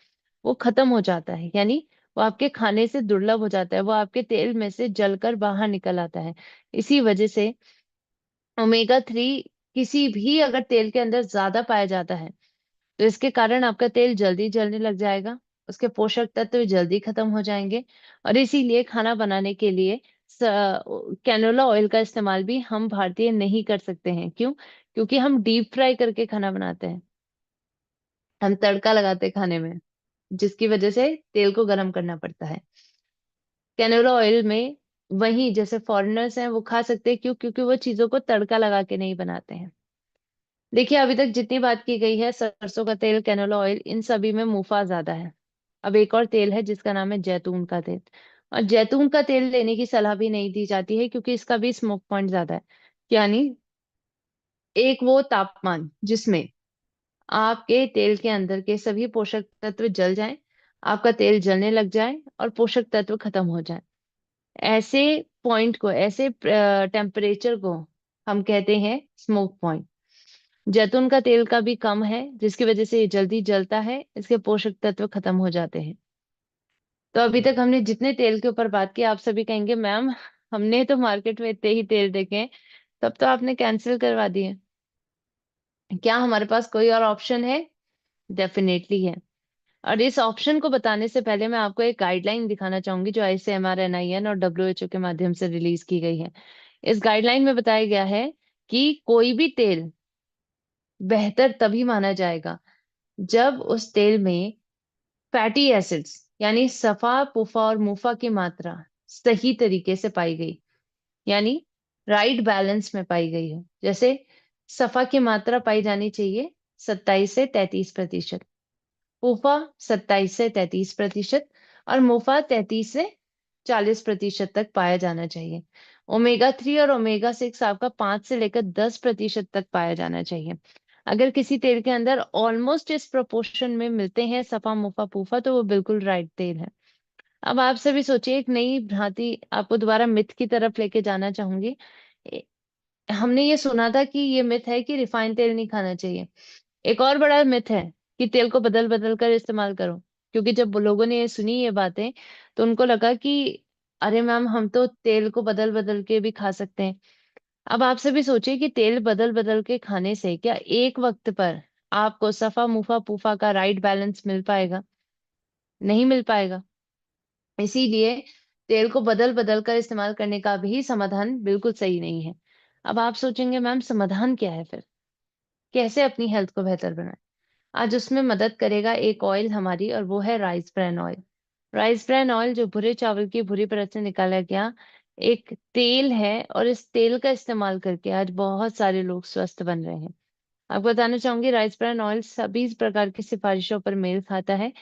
वो खत्म हो जाता है, यानी वो आपके खाने से दुर्लभ हो जाता है, वो आपके तेल में से जलकर बाहर निकल आता है। इसी वजह से ओमेगा 3 किसी भी अगर तेल के अंदर ज्यादा पाया जाता है तो इसके कारण आपका तेल जल्दी जलने लग जाएगा, उसके पोषक तत्व जल्दी खत्म हो जाएंगे। और इसीलिए खाना बनाने के लिए कैनोला ऑयल का इस्तेमाल भी हम भारतीय नहीं कर सकते हैं। क्यों? क्योंकि हम डीप फ्राई करके खाना बनाते हैं, हम तड़का लगाते हैं खाने में, जिसकी वजह से तेल को गर्म करना पड़ता है। कैनोला ऑयल में वही जैसे फॉरेनर्स हैं वो खा सकते हैं, क्यों? क्योंकि वो चीजों को तड़का लगा के नहीं बनाते हैं। देखिए, अभी तक जितनी बात की गई है सरसों का तेल, कैनोला ऑयल, इन सभी में मुफा ज्यादा है। अब एक और तेल है जिसका नाम है जैतून का तेल। और जैतून का तेल लेने की सलाह भी नहीं दी जाती है क्योंकि इसका भी स्मोक पॉइंट ज्यादा है। यानी एक वो तापमान जिसमें आपके तेल के अंदर के सभी पोषक तत्व जल जाएं, आपका तेल जलने लग जाए और पोषक तत्व खत्म हो जाए, ऐसे पॉइंट को, ऐसे टेम्परेचर को हम कहते हैं स्मोक पॉइंट। जैतून का तेल का भी कम है जिसकी वजह से ये जल्दी जलता है, इसके पोषक तत्व खत्म हो जाते हैं। तो अभी तक हमने जितने तेल के ऊपर बात की, आप सभी कहेंगे मैम हमने तो मार्केट में इतने ही तेल देखे हैं, तब तो आपने कैंसिल करवा दिए। क्या हमारे पास कोई और ऑप्शन है? डेफिनेटली है। और इस ऑप्शन को बताने से पहले मैं आपको एक गाइडलाइन दिखाना चाहूंगी जो ICMR, NIN और WHO के माध्यम से रिलीज की गई है। इस गाइडलाइन में बताया गया है कि कोई भी तेल बेहतर तभी माना जाएगा जब उस तेल में फैटी एसिड्स यानी सफा, पुफा और मुफा की मात्रा सही तरीके से पाई गई, यानी राइट बैलेंस में पाई गई हो। जैसे सफा की मात्रा पाई जानी चाहिए 27 से 33%, पुफा 27 से 33% और मुफा 33 से 40% तक पाया जाना चाहिए। ओमेगा 3 और ओमेगा 6 आपका 5 से लेकर 10% तक पाया जाना चाहिए। अगर किसी तेल के अंदर ऑलमोस्ट इस प्रोपोर्शन में मिलते हैं सफा, मुफा, पूफा, तो वो बिल्कुल राइट तेल है। अब आप सभी सोचिए, एक नई भ्रांति आपको दोबारा मिथ की तरफ लेके जाना चाहूंगी। ए- हमने ये सुना था कि ये मिथ है कि रिफाइंड तेल नहीं खाना चाहिए। एक और बड़ा मिथ है कि तेल को बदल बदल कर इस्तेमाल करो। क्योंकि जब लोगों ने ये सुनी ये बातें तो उनको लगा कि अरे मैम हम तो तेल को बदल बदल के भी खा सकते हैं। अब आप सभी सोचिए कि तेल बदल बदल के खाने से क्या एक वक्त पर आपको सफा, मुफा, पूफा का राइट बैलेंस मिल पाएगा? नहीं मिल पाएगा। इसीलिए तेल को बदल बदल कर इस्तेमाल करने का भी समाधान बिल्कुल सही नहीं है। अब आप सोचेंगे मैम समाधान क्या है फिर? कैसे अपनी हेल्थ को बेहतर बनाए? आज उसमें मदद करेगा एक ऑयल हमारी, और वो है rice bran oil. Rice bran oil जो भुरे चावल की भुरी परत से निकाला गया एक तेल है, और इस तेल का इस्तेमाल करके आज बहुत सारे लोग स्वस्थ बन रहे हैं। आपको बताना चाहूंगी राइस ब्रान ऑयल सभी प्रकार की सिफारिशों पर मेल खाता है,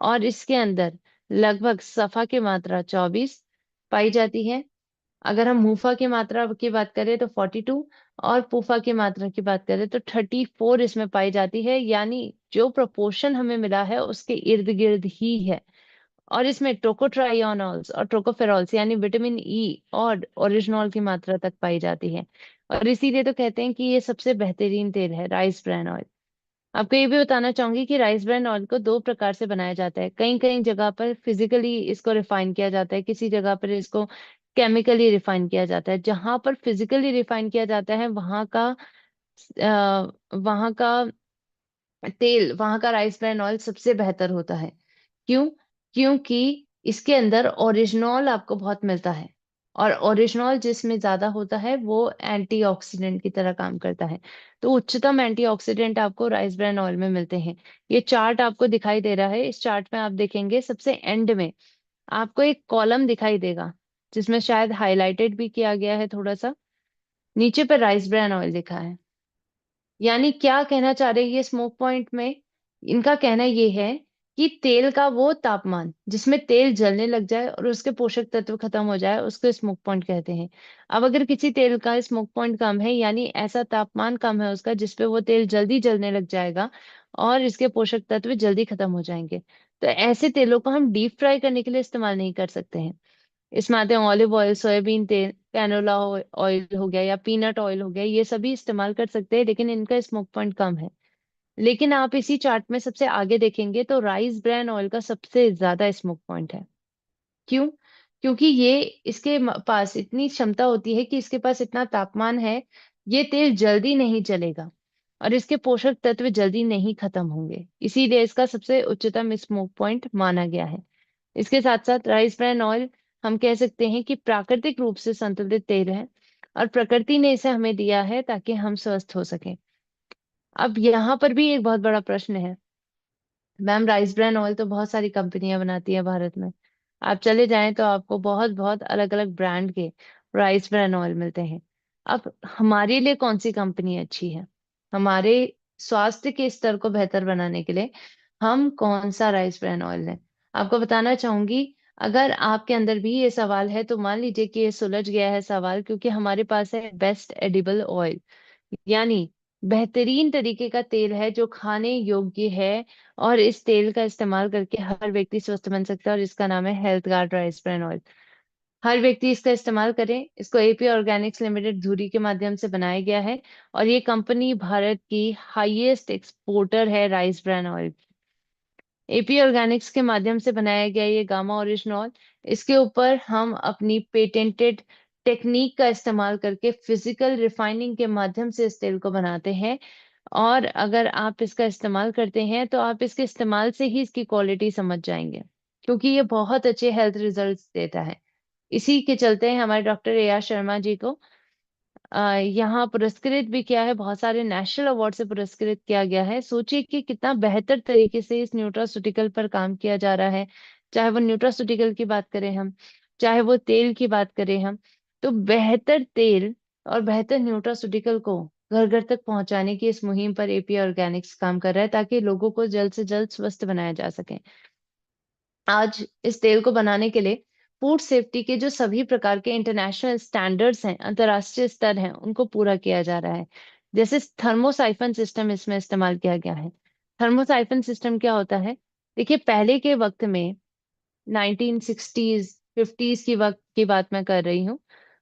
और इसके अंदर लगभग सफा की मात्रा 24 पाई जाती है। अगर हम मूफा की मात्रा की बात करें तो 42, और पूफा की मात्रा की बात करें तो 34 इसमें पाई जाती है। यानी जो प्रोपोर्शन हमें मिला है उसके इर्द गिर्द ही है। और इसमें टोकोट्राइओनॉल्स और टोकोफेरॉल्स यानी विटामिन ई और ओरिजिनॉल की मात्रा तक पाई जाती है। और इसीलिए तो कहते हैं कि ये सबसे बेहतरीन तेल है, राइस ब्रान ऑयल। आपको ये भी बताना चाहूंगी कि राइस ब्रान ऑयल को दो प्रकार से बनाया जाता है। कई कई जगह पर फिजिकली इसको रिफाइन किया जाता है, किसी जगह पर इसको केमिकली रिफाइन किया जाता है। जहां पर फिजिकली रिफाइन किया जाता है वहां का तेल, वहां का राइस ब्रान ऑयल सबसे बेहतर होता है। क्यों? क्योंकि इसके अंदर ओरिजिनॉल आपको बहुत मिलता है, और ओरिजिनॉल जिसमें ज्यादा होता है वो एंटीऑक्सीडेंट की तरह काम करता है। तो उच्चतम एंटीऑक्सीडेंट आपको राइस ब्रान ऑयल में मिलते हैं। ये चार्ट आपको दिखाई दे रहा है, इस चार्ट में आप देखेंगे सबसे एंड में आपको एक कॉलम दिखाई देगा, जिसमें शायद हाईलाइटेड भी किया गया है थोड़ा सा। नीचे पे राइस ब्रान ऑयल लिखा है। यानी क्या कहना चाह रहे हैं ये स्मोक पॉइंट में? इनका कहना ये है कि तेल का वो तापमान जिसमें तेल जलने लग जाए और उसके पोषक तत्व खत्म हो जाए, उसको स्मोक पॉइंट कहते हैं। अब अगर किसी तेल का स्मोक पॉइंट कम है, यानी ऐसा तापमान कम है उसका जिसपे वो तेल जल्दी जलने लग जाएगा और इसके पोषक तत्व जल्दी खत्म हो जाएंगे, तो ऐसे तेलों को हम डीप फ्राई करने के लिए इस्तेमाल नहीं कर सकते हैं। इसमें आते हैं ऑलिव ऑयल, सोयाबीन तेल, कैनोला ऑयल हो गया या पीनट ऑयल हो गया, ये सभी इस्तेमाल कर सकते हैं, लेकिन इनका स्मोक पॉइंट कम है। लेकिन आप इसी चार्ट में सबसे आगे देखेंगे तो राइस ब्रान ऑयल का सबसे ज्यादा स्मोक पॉइंट है। क्यों? क्योंकि ये इसके पास इतनी क्षमता होती है कि इसके पास इतना तापमान है, ये तेल जल्दी नहीं जलेगा और इसके पोषक तत्व जल्दी नहीं खत्म होंगे, इसीलिए इसका सबसे उच्चतम स्मोक पॉइंट माना गया है। इसके साथ साथ राइस ब्रान ऑयल हम कह सकते हैं कि प्राकृतिक रूप से संतुलित तेल है, और प्रकृति ने इसे हमें दिया है ताकि हम स्वस्थ हो सकें। अब यहाँ पर भी एक बहुत बड़ा प्रश्न है। मैम, राइस ब्रान ऑयल तो बहुत सारी कंपनियां बनाती हैं भारत में। आप चले जाएं तो आपको बहुत बहुत अलग अलग ब्रांड के राइस ब्रान ऑयल मिलते हैं। अब हमारे लिए कौन सी कंपनी अच्छी है? हमारे स्वास्थ्य के स्तर को बेहतर बनाने के लिए हम कौन सा राइस ब्रान ऑयल लें? आपको बताना चाहूंगी, अगर आपके अंदर भी ये सवाल है तो मान लीजिए कि ये सुलझ गया है सवाल, क्योंकि हमारे पास है बेस्ट एडिबल ऑयल, यानी बेहतरीन तरीके का तेल है जो खाने योग्य है। और इस तेल का इस्तेमाल करके हर व्यक्ति स्वस्थ बन सकता है, और इसका नाम है Health Guard rice bran oil. हर व्यक्ति इसका इस्तेमाल करें। इसको एपी ऑर्गेनिक्स लिमिटेड धुरी के माध्यम से बनाया गया है, और ये कंपनी भारत की हाईएस्ट एक्सपोर्टर है rice bran oil. AP Organics के माध्यम से बनाया गया ये गामा ओरिजिनॉल, इसके ऊपर हम अपनी पेटेंटेड टेक्निक का इस्तेमाल करके फिजिकल रिफाइनिंग के माध्यम से इस तेल को बनाते हैं। और अगर आप इसका इस्तेमाल करते हैं तो आप इसके इस्तेमाल से ही इसकी क्वालिटी समझ जाएंगे, क्योंकि ये बहुत अच्छे हेल्थ रिजल्ट्स देता है। इसी के चलते हमारे doctor A R Sharma ji को यहाँ पुरस्कृत भी किया है, बहुत सारे नेशनल अवार्ड से पुरस्कृत किया गया है। सोचिए कि कितना बेहतर तरीके से इस न्यूट्रास्यूटिकल पर काम किया जा रहा है। चाहे वो न्यूट्रास्यूटिकल की बात करें हम, चाहे वो तेल की बात करें हम, तो बेहतर तेल और बेहतर न्यूट्रास्यूटिकल को घर घर तक पहुंचाने की इस मुहिम पर एपी ऑर्गेनिक्स काम कर रहा है, ताकि लोगों को जल्द से जल्द स्वस्थ बनाया जा सके। आज इस तेल को बनाने के लिए फूड सेफ्टी के जो सभी प्रकार के इंटरनेशनल स्टैंडर्ड्स हैं, अंतर्राष्ट्रीय स्तर हैं, उनको पूरा किया जा रहा है। जैसे थर्मोसाइफन सिस्टम इसमें इस्तेमाल किया गया है। थर्मोसाइफन सिस्टम क्या होता है? देखिए, पहले के वक्त में 1960s 50s की वक्त की बात मैं कर रही हूँ,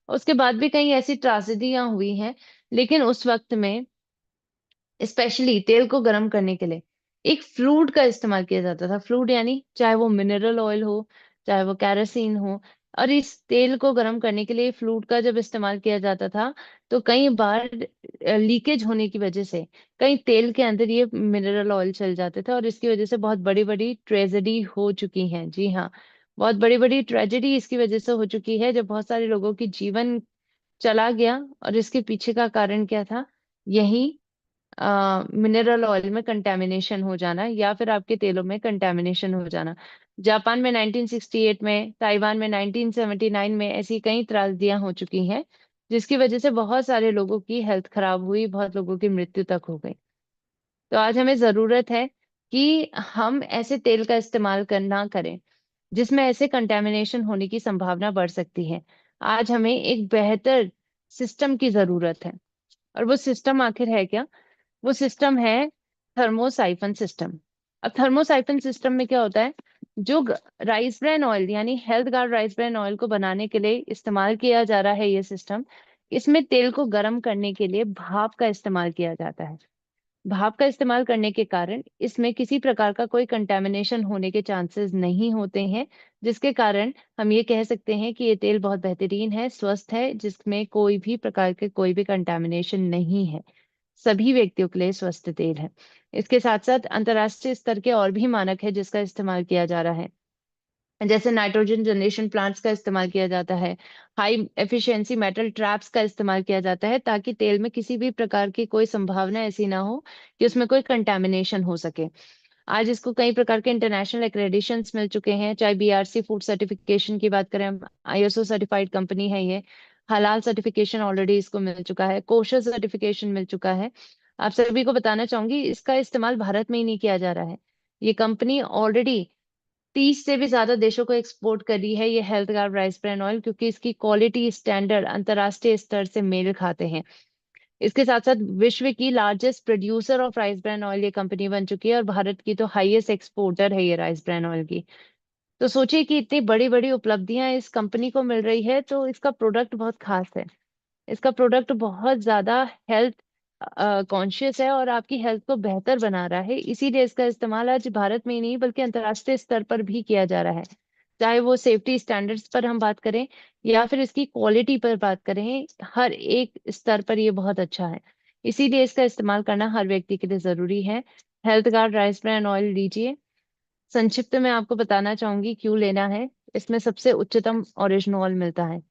उसके बाद भी कई ऐसी त्रासदियां हुई हैं, लेकिन उस वक्त में स्पेशली तेल को गर्म करने के लिए एक फ्लूइड का इस्तेमाल किया जाता था। फ्लूइड यानी चाहे वो मिनरल ऑयल हो, चाहे वो कैरोसिन हो। और इस तेल को गर्म करने के लिए फ्लूइड का जब इस्तेमाल किया जाता था, तो कई बार लीकेज होने की वजह से कई तेल के अंदर ये मिनरल ऑयल चल जाते थे, और इसकी वजह से बहुत बड़ी बड़ी ट्रेजेडी हो चुकी है। जी हाँ, बहुत बड़ी बड़ी ट्रेजेडी इसकी वजह से हो चुकी है, जब बहुत सारे लोगों की जीवन चला गया। और इसके पीछे का कारण क्या था? यही मिनरल ऑयल में कंटेमिनेशन हो जाना, या फिर आपके तेलों में कंटेमिनेशन हो जाना। जापान में 1968 में, ताइवान में 1979 में ऐसी कई त्रासदियां हो चुकी हैं, जिसकी वजह से बहुत सारे लोगों की हेल्थ खराब हुई, बहुत लोगों की मृत्यु तक हो गई। तो आज हमें जरूरत है कि हम ऐसे तेल का इस्तेमाल करना करें जिसमें ऐसे कंटेमिनेशन होने की संभावना बढ़ सकती है। आज हमें एक बेहतर सिस्टम की जरूरत है। और वो सिस्टम आखिर है क्या? वो सिस्टम है थर्मोसाइफन सिस्टम। अब थर्मोसाइफन सिस्टम में क्या होता है? जो राइस ब्रान ऑयल यानी health Guard rice bran oil को बनाने के लिए इस्तेमाल किया जा रहा है ये सिस्टम, इसमें तेल को गर्म करने के लिए भाप का इस्तेमाल किया जाता है। भाप का इस्तेमाल करने के कारण इसमें किसी प्रकार का कोई कंटेमिनेशन होने के चांसेस नहीं होते हैं, जिसके कारण हम ये कह सकते हैं कि ये तेल बहुत बेहतरीन है, स्वस्थ है, जिसमें कोई भी प्रकार के कोई भी कंटेमिनेशन नहीं है। सभी व्यक्तियों के लिए स्वस्थ तेल है। इसके साथ साथ अंतर्राष्ट्रीय स्तर के और भी मानक है जिसका इस्तेमाल किया जा रहा है। जैसे नाइट्रोजन जनरेशन प्लांट्स का इस्तेमाल किया जाता है, हाई एफिशिएंसी मेटल ट्रैप्स का इस्तेमाल किया जाता है, ताकि तेल में किसी भी प्रकार की कोई संभावना ऐसी ना हो कि उसमें कोई कंटेमिनेशन हो सके। आज इसको कई प्रकार के इंटरनेशनल एक्रेडिशंस मिल चुके हैं, चाहे बीआरसी फूड सर्टिफिकेशन की बात करें, आईएसओ सर्टिफाइड कंपनी है ये। हलाल सर्टिफिकेशन ऑलरेडी इसको मिल चुका है, कोशर सर्टिफिकेशन मिल चुका है। आप सभी को बताना चाहूंगी, इसका इस्तेमाल भारत में ही नहीं किया जा रहा है। ये कंपनी ऑलरेडी 30 से भी ज्यादा देशों को एक्सपोर्ट कर रही है ये health Guard rice bran oil, क्योंकि इसकी क्वालिटी स्टैंडर्ड अंतर्राष्ट्रीय स्तर से मेल खाते हैं। इसके साथ साथ विश्व की largest producer of rice bran oil ये कंपनी बन चुकी है, और भारत की तो हाईएस्ट एक्सपोर्टर है ये राइस ब्रान ऑयल की। तो सोचिए कि इतनी बड़ी बड़ी उपलब्धियां इस कंपनी को मिल रही है, तो इसका प्रोडक्ट बहुत खास है। इसका प्रोडक्ट बहुत ज्यादा हेल्थ कॉन्शियस है और आपकी हेल्थ को बेहतर बना रहा है, इसीलिए इसका इस्तेमाल आज भारत में ही नहीं बल्कि अंतर्राष्ट्रीय स्तर पर भी किया जा रहा है। चाहे वो सेफ्टी स्टैंडर्ड्स पर हम बात करें या फिर इसकी क्वालिटी पर बात करें, हर एक स्तर पर ये बहुत अच्छा है। इसीलिए इसका इस्तेमाल करना हर व्यक्ति के लिए जरूरी है। Health Guard rice bran oil लीजिए। संक्षिप्त में आपको बताना चाहूंगी क्यों लेना है। इसमें सबसे उच्चतम ओरिजिनॉल मिलता है।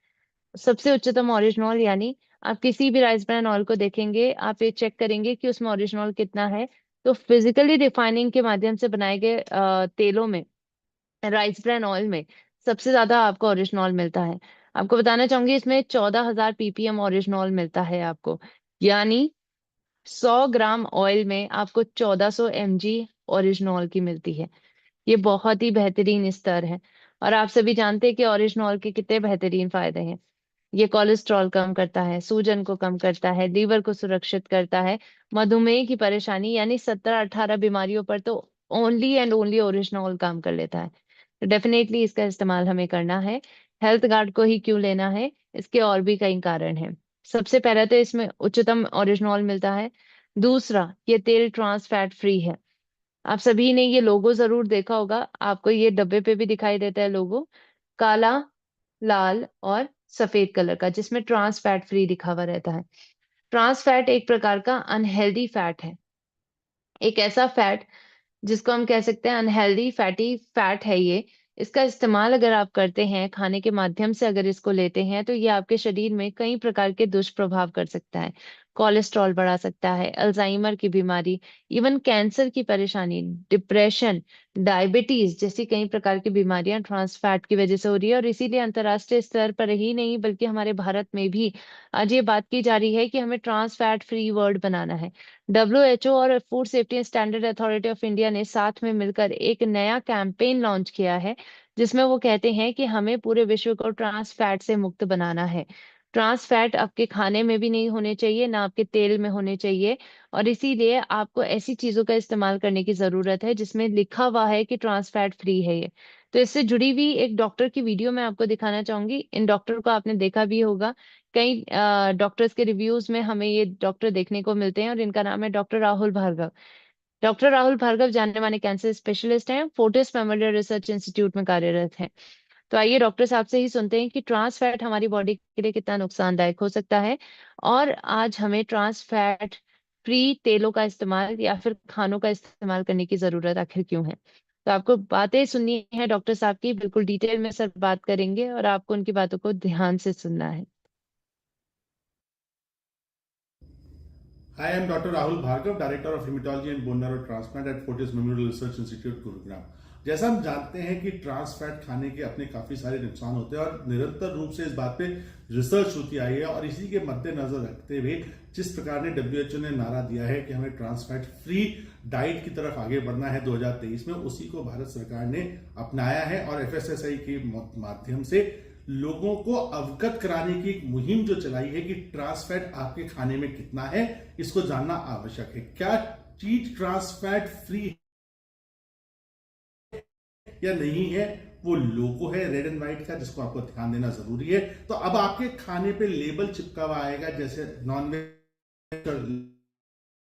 सबसे उच्चतम ओरिजिनॉल यानी आप किसी भी राइस ब्रान ऑयल को देखेंगे, आप ये चेक करेंगे कि उसमें ओरिजिनॉल कितना है। तो फिजिकली रिफाइनिंग के माध्यम से बनाए गए तेलों में, राइस ब्रान ऑयल में सबसे ज्यादा आपको ओरिजिनॉल मिलता है। आपको बताना चाहूंगी, इसमें 14,000 पीपीएम ओरिजिनॉल मिलता है आपको। यानी 100 ग्राम ऑयल में आपको 1400 mg ओरिजिनॉल की मिलती है। ये बहुत ही बेहतरीन स्तर है। और आप सभी जानते हैं कि ओरिजिनॉल के कितने बेहतरीन फायदे हैं। ये कोलेस्ट्रॉल कम करता है, सूजन को कम करता है, लीवर को सुरक्षित करता है। मधुमेह की परेशानी यानी 17-18 बीमारियों पर तो ओनली एंड ओनली ओरिजिनॉल काम कर लेता है। तो डेफिनेटली इसका इस्तेमाल हमें करना है। हेल्थ गार्ड को ही क्यों लेना है, इसके और भी कई कारण हैं। सबसे पहले तो इसमें उच्चतम ओरिजिनॉल मिलता है। दूसरा, ये तेल ट्रांस फैट फ्री है। आप सभी ने ये लोगो जरूर देखा होगा, आपको ये डब्बे पे भी दिखाई देता है लोगो, काला, लाल और सफेद कलर का, जिसमें ट्रांस फैट फ्री लिखा हुआ रहता है। ट्रांस फैट एक प्रकार का अनहेल्दी फैट है। एक ऐसा फैट जिसको हम कह सकते हैं अनहेल्दी फैटी फैट है ये। इसका इस्तेमाल अगर आप करते हैं, खाने के माध्यम से अगर इसको लेते हैं, तो ये आपके शरीर में कई प्रकार के दुष्प्रभाव कर सकता है। कोलेस्ट्रॉल बढ़ा सकता है, अल्जाइमर की बीमारी, इवन कैंसर की परेशानी, डिप्रेशन, डायबिटीज जैसी कई प्रकार की बीमारियां ट्रांस फैट की वजह से हो रही है। और इसीलिए अंतर्राष्ट्रीय स्तर पर ही नहीं बल्कि हमारे भारत में भी आज ये बात की जा रही है कि हमें ट्रांस फैट फ्री वर्ल्ड बनाना है। डब्ल्यूएचओ और food safety and standard authority of India ने साथ में मिलकर एक नया कैंपेन लॉन्च किया है, जिसमें वो कहते हैं कि हमें पूरे विश्व को ट्रांस फैट से मुक्त बनाना है। ट्रांस फैट आपके खाने में भी नहीं होने चाहिए, ना आपके तेल में होने चाहिए। और इसीलिए आपको ऐसी चीजों का इस्तेमाल करने की जरूरत है जिसमें लिखा हुआ है कि ट्रांस फैट फ्री है ये। तो इससे जुड़ी हुई एक डॉक्टर की वीडियो मैं आपको दिखाना चाहूंगी। इन डॉक्टर को आपने देखा भी होगा, कई डॉक्टर्स के रिव्यूज में हमें ये डॉक्टर देखने को मिलते हैं, और इनका नाम है डॉक्टर राहुल भार्गव। डॉक्टर राहुल भार्गव जाने माने कैंसर स्पेशलिस्ट हैं, फोर्टिस मेमोरियल रिसर्च इंस्टीट्यूट में कार्यरत हैं। तो आइए डॉक्टर साहब से ही सुनते हैं कि ट्रांस फैट हमारी बॉडी के लिए कितना नुकसानदायक हो सकता है, और आज हमें ट्रांस फैट फ्री तेलों का इस्तेमाल या फिर खानों का इस्तेमाल करने की जरूरत आखिर क्यों है। तो आपको बातें सुननी है डॉक्टर साहब की, बिल्कुल डिटेल में सर बात करेंगे और आपको उनकी बातों को ध्यान से सुनना है। Hi, I'm Dr. Rahul Bhargav, Director of Hematology and Bone Marrow Transplant at Fortis Memorial Research Institute, Gurugram. जैसा हम जानते हैं कि ट्रांस फैट खाने के अपने काफी सारे नुकसान होते हैं और निरंतर रूप से इस बात पे रिसर्च होती आई है, और इसी के मद्देनजर रखते हुए जिस प्रकार ने डब्ल्यूएचओ ने नारा दिया है कि हमें ट्रांस फैट फ्री डाइट की तरफ आगे बढ़ना है 2023 में, उसी को भारत सरकार ने अपनाया है और एफएसएसआई के माध्यम से लोगों को अवगत कराने की एक मुहिम जो चलाई है कि ट्रांस फैट आपके खाने में कितना है, इसको जानना आवश्यक है। क्या चीज ट्रांस फैट फ्री या नहीं है, वो लोगो है रेड एंड व्हाइट का, जिसको आपको ध्यान देना जरूरी है। तो अब आपके खाने पे लेबल चिपका हुआ आएगा, जैसे नॉन वेज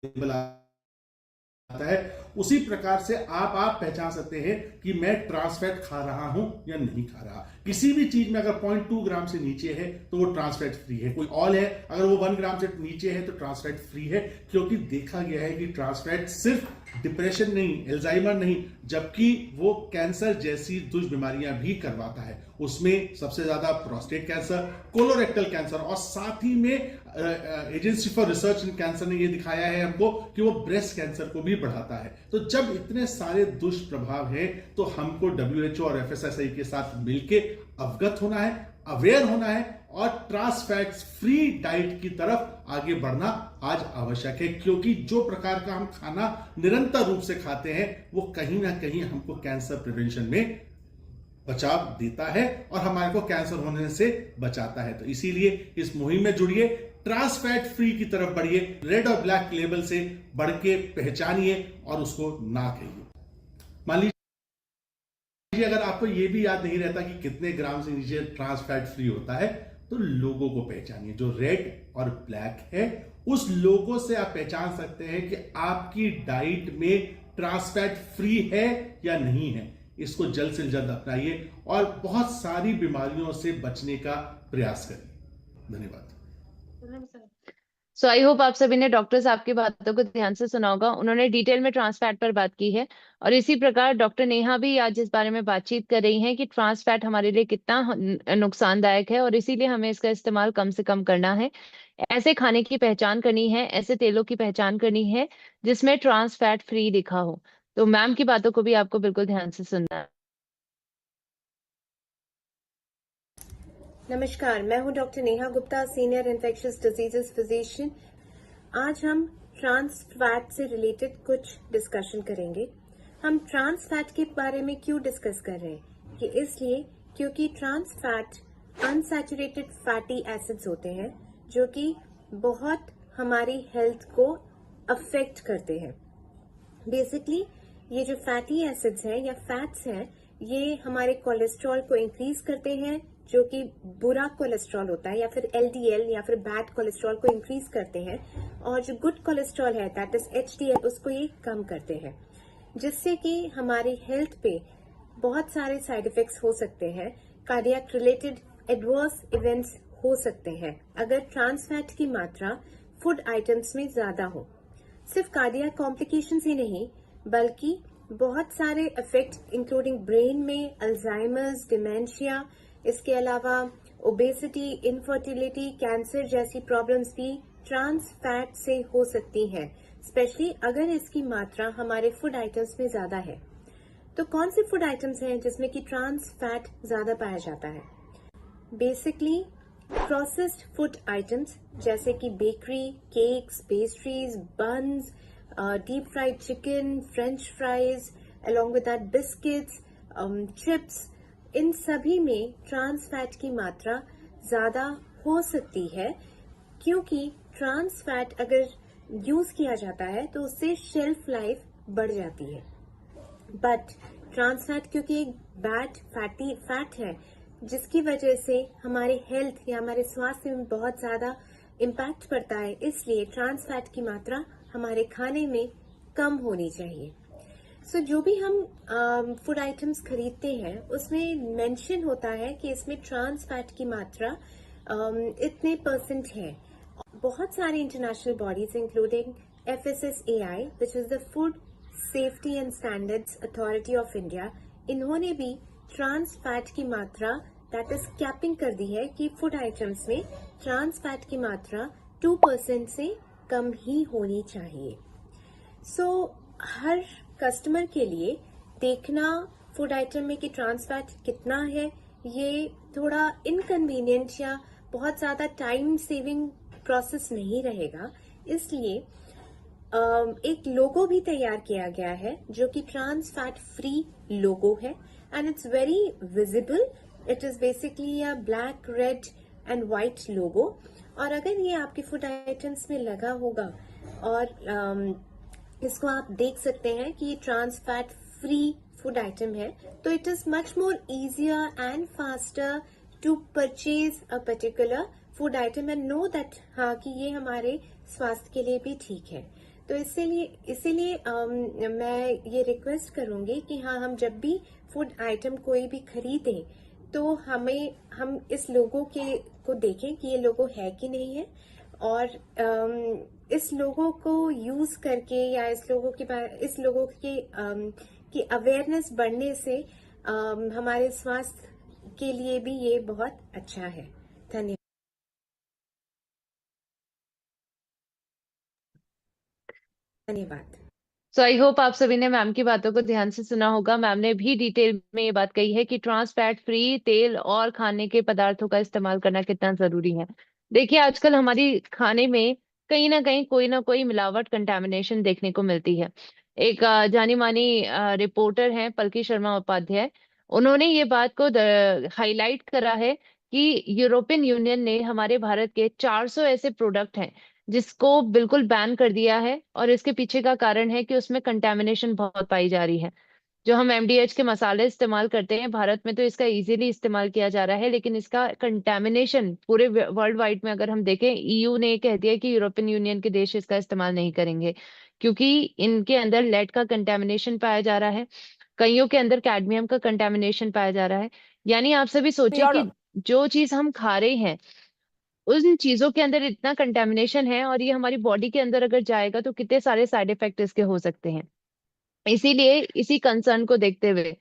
लेबल आता है, उसी प्रकार से आप पहचान सकते हैं कि मैं ट्रांस फैट खा रहा हूं या नहीं खा रहा। किसी भी चीज में अगर 0.2 ग्राम से नीचे है तो वो ट्रांस फैट फ्री है। कोई ऑल है, अगर वो 1 ग्राम से नीचे है तो ट्रांस फैट फ्री है, क्योंकि देखा गया है कि ट्रांस फैट सिर्फ डिप्रेशन नहीं, एल्जाइमर नहीं, जबकि वो कैंसर जैसी दुष्बीमारियां भी करवाता है। उसमें सबसे ज्यादा प्रोस्टेट कैंसर, कोलोरेक्टल कैंसर, और साथ ही में agency for research in cancer ने ये दिखाया है हमको कि वो ब्रेस्ट कैंसर को भी बढ़ाता है। तो जब इतने सारे दुष्प्रभाव हैं तो हमको WHO और FSSAI के साथ मिलके अवगत होना है, अवेयर होना है, और ट्रांस फैट्स फ्री डाइट की तरफ आगे बढ़ना आज आवश्यक है, क्योंकि जो प्रकार का हम खाना निरंतर रूप से खाते हैं वो कहीं ना कहीं हमको कैंसर प्रिवेंशन में बचाव देता है और हमारे को कैंसर होने से बचाता है। तो इसीलिए इस मुहिम में जुड़िए, ट्रांस फैट फ्री की तरफ बढ़िए, रेड और ब्लैक लेबल से बढ़ के पहचानिए और उसको ना खाइए। मान लीजिए अगर आपको यह भी याद नहीं रहता कि कितने ग्राम से नीचे ट्रांस फैट फ्री होता है, तो लोगों को पहचानिए। जो रेड और ब्लैक है, उस लोगों से आप पहचान सकते हैं कि आपकी डाइट में ट्रांस फैट फ्री है या नहीं है। इसको जल्द से जल्द अपनाइए और बहुत सारी बीमारियों से बचने का प्रयास करिए। धन्यवाद। सो आई होप आप सभी ने डॉक्टर साहब की बातों को ध्यान से सुना होगा। उन्होंने डिटेल में ट्रांस फैट पर बात की है, और इसी प्रकार डॉक्टर नेहा भी आज इस बारे में बातचीत कर रही हैं कि ट्रांस फैट हमारे लिए कितना नुकसानदायक है, और इसीलिए हमें इसका इस्तेमाल कम से कम करना है। ऐसे खाने की पहचान करनी है, ऐसे तेलों की पहचान करनी है जिसमें ट्रांस फैट फ्री लिखा हो। तो मैम की बातों को भी आपको बिल्कुल ध्यान से सुनना है। नमस्कार, मैं हूं doctor Neha Gupta, senior infectious diseases physician. आज हम ट्रांस फैट से रिलेटेड कुछ डिस्कशन करेंगे। हम ट्रांस फैट के बारे में क्यों डिस्कस कर रहे हैं? कि इसलिए क्योंकि trans fat unsaturated fatty acids होते हैं जो कि बहुत हमारी हेल्थ को अफेक्ट करते हैं। बेसिकली ये जो फैटी एसिड्स हैं या फैट्स हैं, ये हमारे कोलेस्ट्रॉल को इंक्रीज करते हैं, जो कि बुरा कोलेस्ट्रॉल होता है, या फिर LDL या फिर बैड कोलेस्ट्रॉल को इंक्रीज करते हैं, और जो गुड कोलेस्ट्रॉल है दैट इज HDL उसको ये कम करते हैं, जिससे कि हमारी हेल्थ पे बहुत सारे साइड इफेक्ट्स हो सकते हैं। कार्डियक रिलेटेड एडवर्स इवेंट्स हो सकते हैं अगर ट्रांस फैट की मात्रा फूड आइटम्स में ज्यादा हो। सिर्फ कार्डियक कॉम्प्लिकेशंस ही नहीं, बल्कि बहुत सारे इफेक्ट इंक्लूडिंग ब्रेन में अल्जाइमर्स, डिमेंशिया, इसके अलावा ओबेसिटी, इनफर्टिलिटी, कैंसर जैसी प्रॉब्लम्स भी ट्रांस फैट से हो सकती हैं, स्पेशली अगर इसकी मात्रा हमारे फूड आइटम्स में ज्यादा है। तो कौन से फूड आइटम्स हैं जिसमें कि ट्रांस फैट ज्यादा पाया जाता है? बेसिकली प्रोसेस्ड फूड आइटम्स जैसे कि bakery, cakes, pastries, buns, deep fried chicken, French fries, along with that biscuits, chips, इन सभी में ट्रांस फैट की मात्रा ज्यादा हो सकती है, क्योंकि ट्रांस फैट अगर यूज किया जाता है तो उससे शेल्फ लाइफ बढ़ जाती है। बट ट्रांस फैट क्योंकि एक बैड फैटी फैट है, जिसकी वजह से हमारे हेल्थ या हमारे स्वास्थ्य में बहुत ज्यादा इम्पैक्ट पड़ता है, इसलिए ट्रांस फैट की मात्रा हमारे खाने में कम होनी चाहिए। सो जो भी हम फूड आइटम्स खरीदते हैं उसमें मेंशन होता है कि इसमें ट्रांस फैट की मात्रा इतने % है। बहुत सारी international bodies including FSSAI, which is the food safety and standards authority of India, इन्होंने भी ट्रांस फैट की मात्रा दैट इज कैपिंग कर दी है कि फूड आइटम्स में ट्रांस फैट की मात्रा 2% से कम ही होनी चाहिए। सो हर कस्टमर के लिए देखना फूड आइटम में कि ट्रांस फैट कितना है, ये थोड़ा इनकन्वीनियंट या बहुत ज्यादा टाइम सेविंग प्रोसेस नहीं रहेगा। इसलिए एक लोगो भी तैयार किया गया है जो कि ट्रांस फैट फ्री लोगो है, and it's very visible. It is basically a black, red and white logo, और अगर ये आपके फूड आइटम्स में लगा होगा और इसको आप देख सकते हैं कि ये trans fat free food item है, तो it is much more easier and faster to purchase a particular food item and know that हाँ कि ये हमारे स्वास्थ्य के लिए भी ठीक है। तो इसीलिए मैं ये रिक्वेस्ट करूंगी कि हाँ, हम जब भी फूड आइटम कोई भी खरीदें तो हम इस लोगों को देखें कि ये लोगो है कि नहीं है, और इस लोगों को यूज करके या इस लोगों की अवेयरनेस बढ़ने से हमारे स्वास्थ्य के लिए भी ये बहुत अच्छा है। धन्यवाद। धन्यवाद। सो आई होप आप सभी ने मैम की बातों को ध्यान से सुना होगा। मैम ने भी डिटेल में ये बात कही है कि ट्रांस फैट फ्री तेल और खाने के पदार्थों का इस्तेमाल करना कितना जरूरी है। देखिए, आजकल हमारी खाने में कहीं ना कोई मिलावट, कंटेमिनेशन देखने को मिलती है। एक जानी मानी रिपोर्टर हैं पलकी शर्मा उपाध्याय, उन्होंने ये बात को हाईलाइट करा है कि यूरोपियन यूनियन ने हमारे भारत के 400 ऐसे प्रोडक्ट हैं जिसको बिल्कुल बैन कर दिया है, और इसके पीछे का कारण है कि उसमें कंटेमिनेशन बहुत पाई जा रही है। जो हम एमडीएच के मसाले इस्तेमाल करते हैं भारत में, तो इसका इजीली इस्तेमाल किया जा रहा है, लेकिन इसका कंटेमिनेशन पूरे वर्ल्ड वाइड में अगर हम देखें, ईयू ने कह दिया कि यूरोपियन यूनियन के देश इसका इस्तेमाल नहीं करेंगे, क्योंकि इनके अंदर लेड का कंटेमिनेशन पाया जा रहा है, कईयों के अंदर कैडमियम का कंटेमिनेशन पाया जा रहा है। यानी आप सभी सोचिए कि जो चीज हम खा रहे हैं उन चीजों के अंदर इतना कंटेमिनेशन है, और ये हमारी बॉडी के अंदर अगर जाएगा तो कितने सारे साइड इफेक्ट इसके हो सकते हैं। इसीलिए इसी कंसर्न को देखते हुए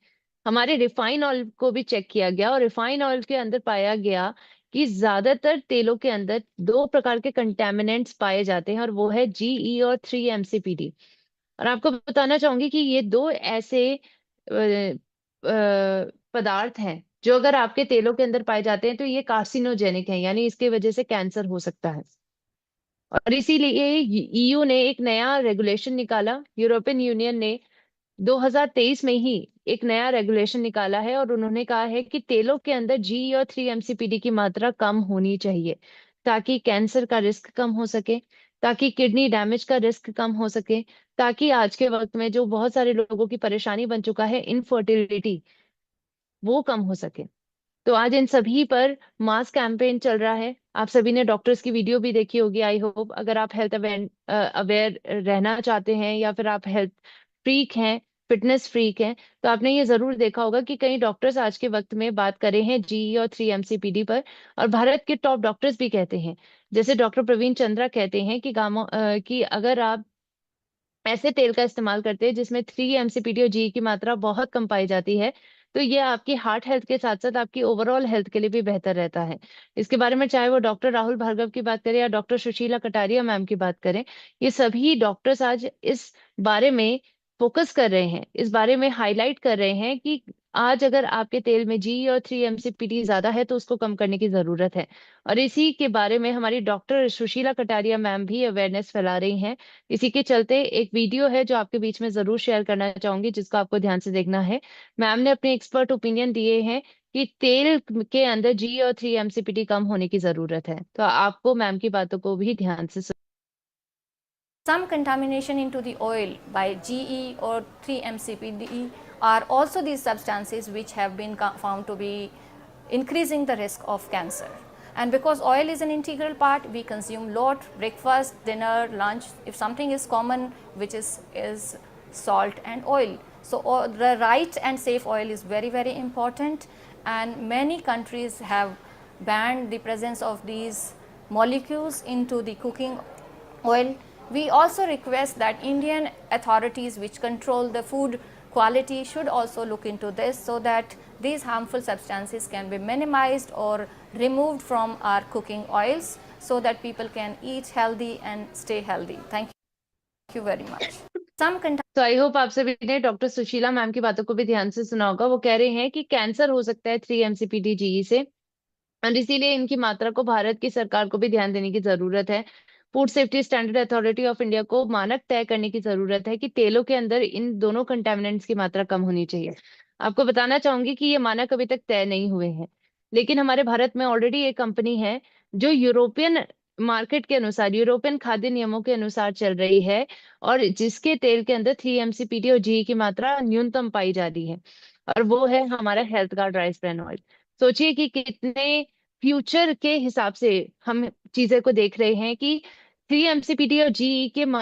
हमारे रिफाइन ऑयल को भी चेक किया गया, और रिफाइन ऑयल के अंदर पाया गया कि ज्यादातर तेलों के अंदर दो प्रकार के कंटेमिनेंट्स पाए जाते हैं, और वो है जीई और 3 MCPD। और आपको बताना चाहूंगी कि ये दो ऐसे पदार्थ हैं जो अगर आपके तेलों के अंदर पाए जाते हैं तो ये कार्सिनोजेनिक है, यानी इसके वजह से कैंसर हो सकता है। और इसीलिए ईयू ने एक नया रेगुलेशन निकाला, यूरोपियन यूनियन ने 2023 में ही एक नया रेगुलेशन निकाला है, और उन्होंने कहा है कि तेलों के अंदर जी और 3 MCPD की मात्रा कम होनी चाहिए, ताकि कैंसर का रिस्क कम हो सके, ताकि किडनी डैमेज का रिस्क कम हो सके, ताकि आज के वक्त में जो बहुत सारे लोगों की परेशानी बन चुका है इनफर्टिलिटी, वो कम हो सके। तो आज इन सभी पर मास कैंपेन चल रहा है। आप सभी ने डॉक्टर्स की वीडियो भी देखी होगी, आई होप। अगर आप हेल्थ अवेयर रहना चाहते हैं, या फिर आप हेल्थ फ्रीक हैं, फिटनेस फ्रीक हैं, तो आपने ये जरूर देखा होगा कि कई डॉक्टर्स आज के वक्त में बात कर रहे हैं जी और 3 MCPD पर। और भारत के टॉप डॉक्टर्स भी कहते हैं, जैसे डॉक्टर प्रवीण चंद्रा कहते हैं कि अगर आप ऐसे तेल का इस्तेमाल करते हैं जिसमें 3 MCPD और जी की मात्रा बहुत कम पाई जाती है, तो ये आपकी हार्ट हेल्थ के साथ साथ आपकी ओवरऑल हेल्थ के लिए भी बेहतर रहता है। इसके बारे में चाहे वो डॉक्टर राहुल भार्गव की बात करें या डॉक्टर सुशीला कटारिया मैम की बात करें, ये सभी डॉक्टर्स आज इस बारे में फोकस कर रहे हैं, इस बारे में हाईलाइट कर रहे हैं कि आज अगर आपके तेल में जी और 3 MCPD ज्यादा है तो उसको कम करने की जरूरत है। और इसी के बारे में हमारी डॉक्टर सुशीला कटारिया मैम भी अवेयरनेस फैला रही हैं। इसी के चलते एक वीडियो है जो आपके बीच में जरूर शेयर करना चाहूंगी, जिसको आपको ध्यान से देखना है। मैम ने अपने एक्सपर्ट ओपिनियन दिए हैं कि तेल के अंदर जी और 3 MCPD कम होने की जरूरत है, तो आपको मैम की बातों को भी ध्यान से Some contamination into the oil by GE or 3-MCPD are also these substances which have been found to be increasing the risk of cancer. And because oil is an integral part, we consume lot, breakfast, dinner, lunch. If something is common, which is salt and oil. So the right and safe oil is very, very important, and many countries have banned the presence of these molecules into the cooking oil. We also request that Indian authorities which control the food quality should also look into this, so that these harmful substances can be minimized or removed from our cooking oils, so that people can eat healthy and stay healthy. Thank you very much. तो I hope आप सभी ने doctor Sushila ma'am की बातों को भी ध्यान से सुना होगा। वो कह रहे हैं कि कैंसर हो सकता है 3 MCPD जीई से, और इसीलिए इनकी मात्रा को भारत की सरकार को भी ध्यान देने की जरूरत है। Food safety standard authority of India को मानक तय करने की जरूरत है कि तेलों के अंदर इन दोनों कंटेमिनेंट्स की मात्रा कम होनी चाहिए। आपको बताना चाहूंगी कि ये मानक अभी तक तय नहीं हुए हैं, लेकिन हमारे भारत में ऑलरेडी एक कंपनी है जो यूरोपियन मार्केट के अनुसार, यूरोपियन खाद्य नियमों के अनुसार चल रही है, और जिसके तेल के अंदर 3 MCPD और जी की मात्रा न्यूनतम पाई जा रही है, और वो है हमारा health Guard rice bran oil. सोचिए कि कितने फ्यूचर के हिसाब से हम चीजें को देख रहे हैं कि 3 MCPD और जी के मान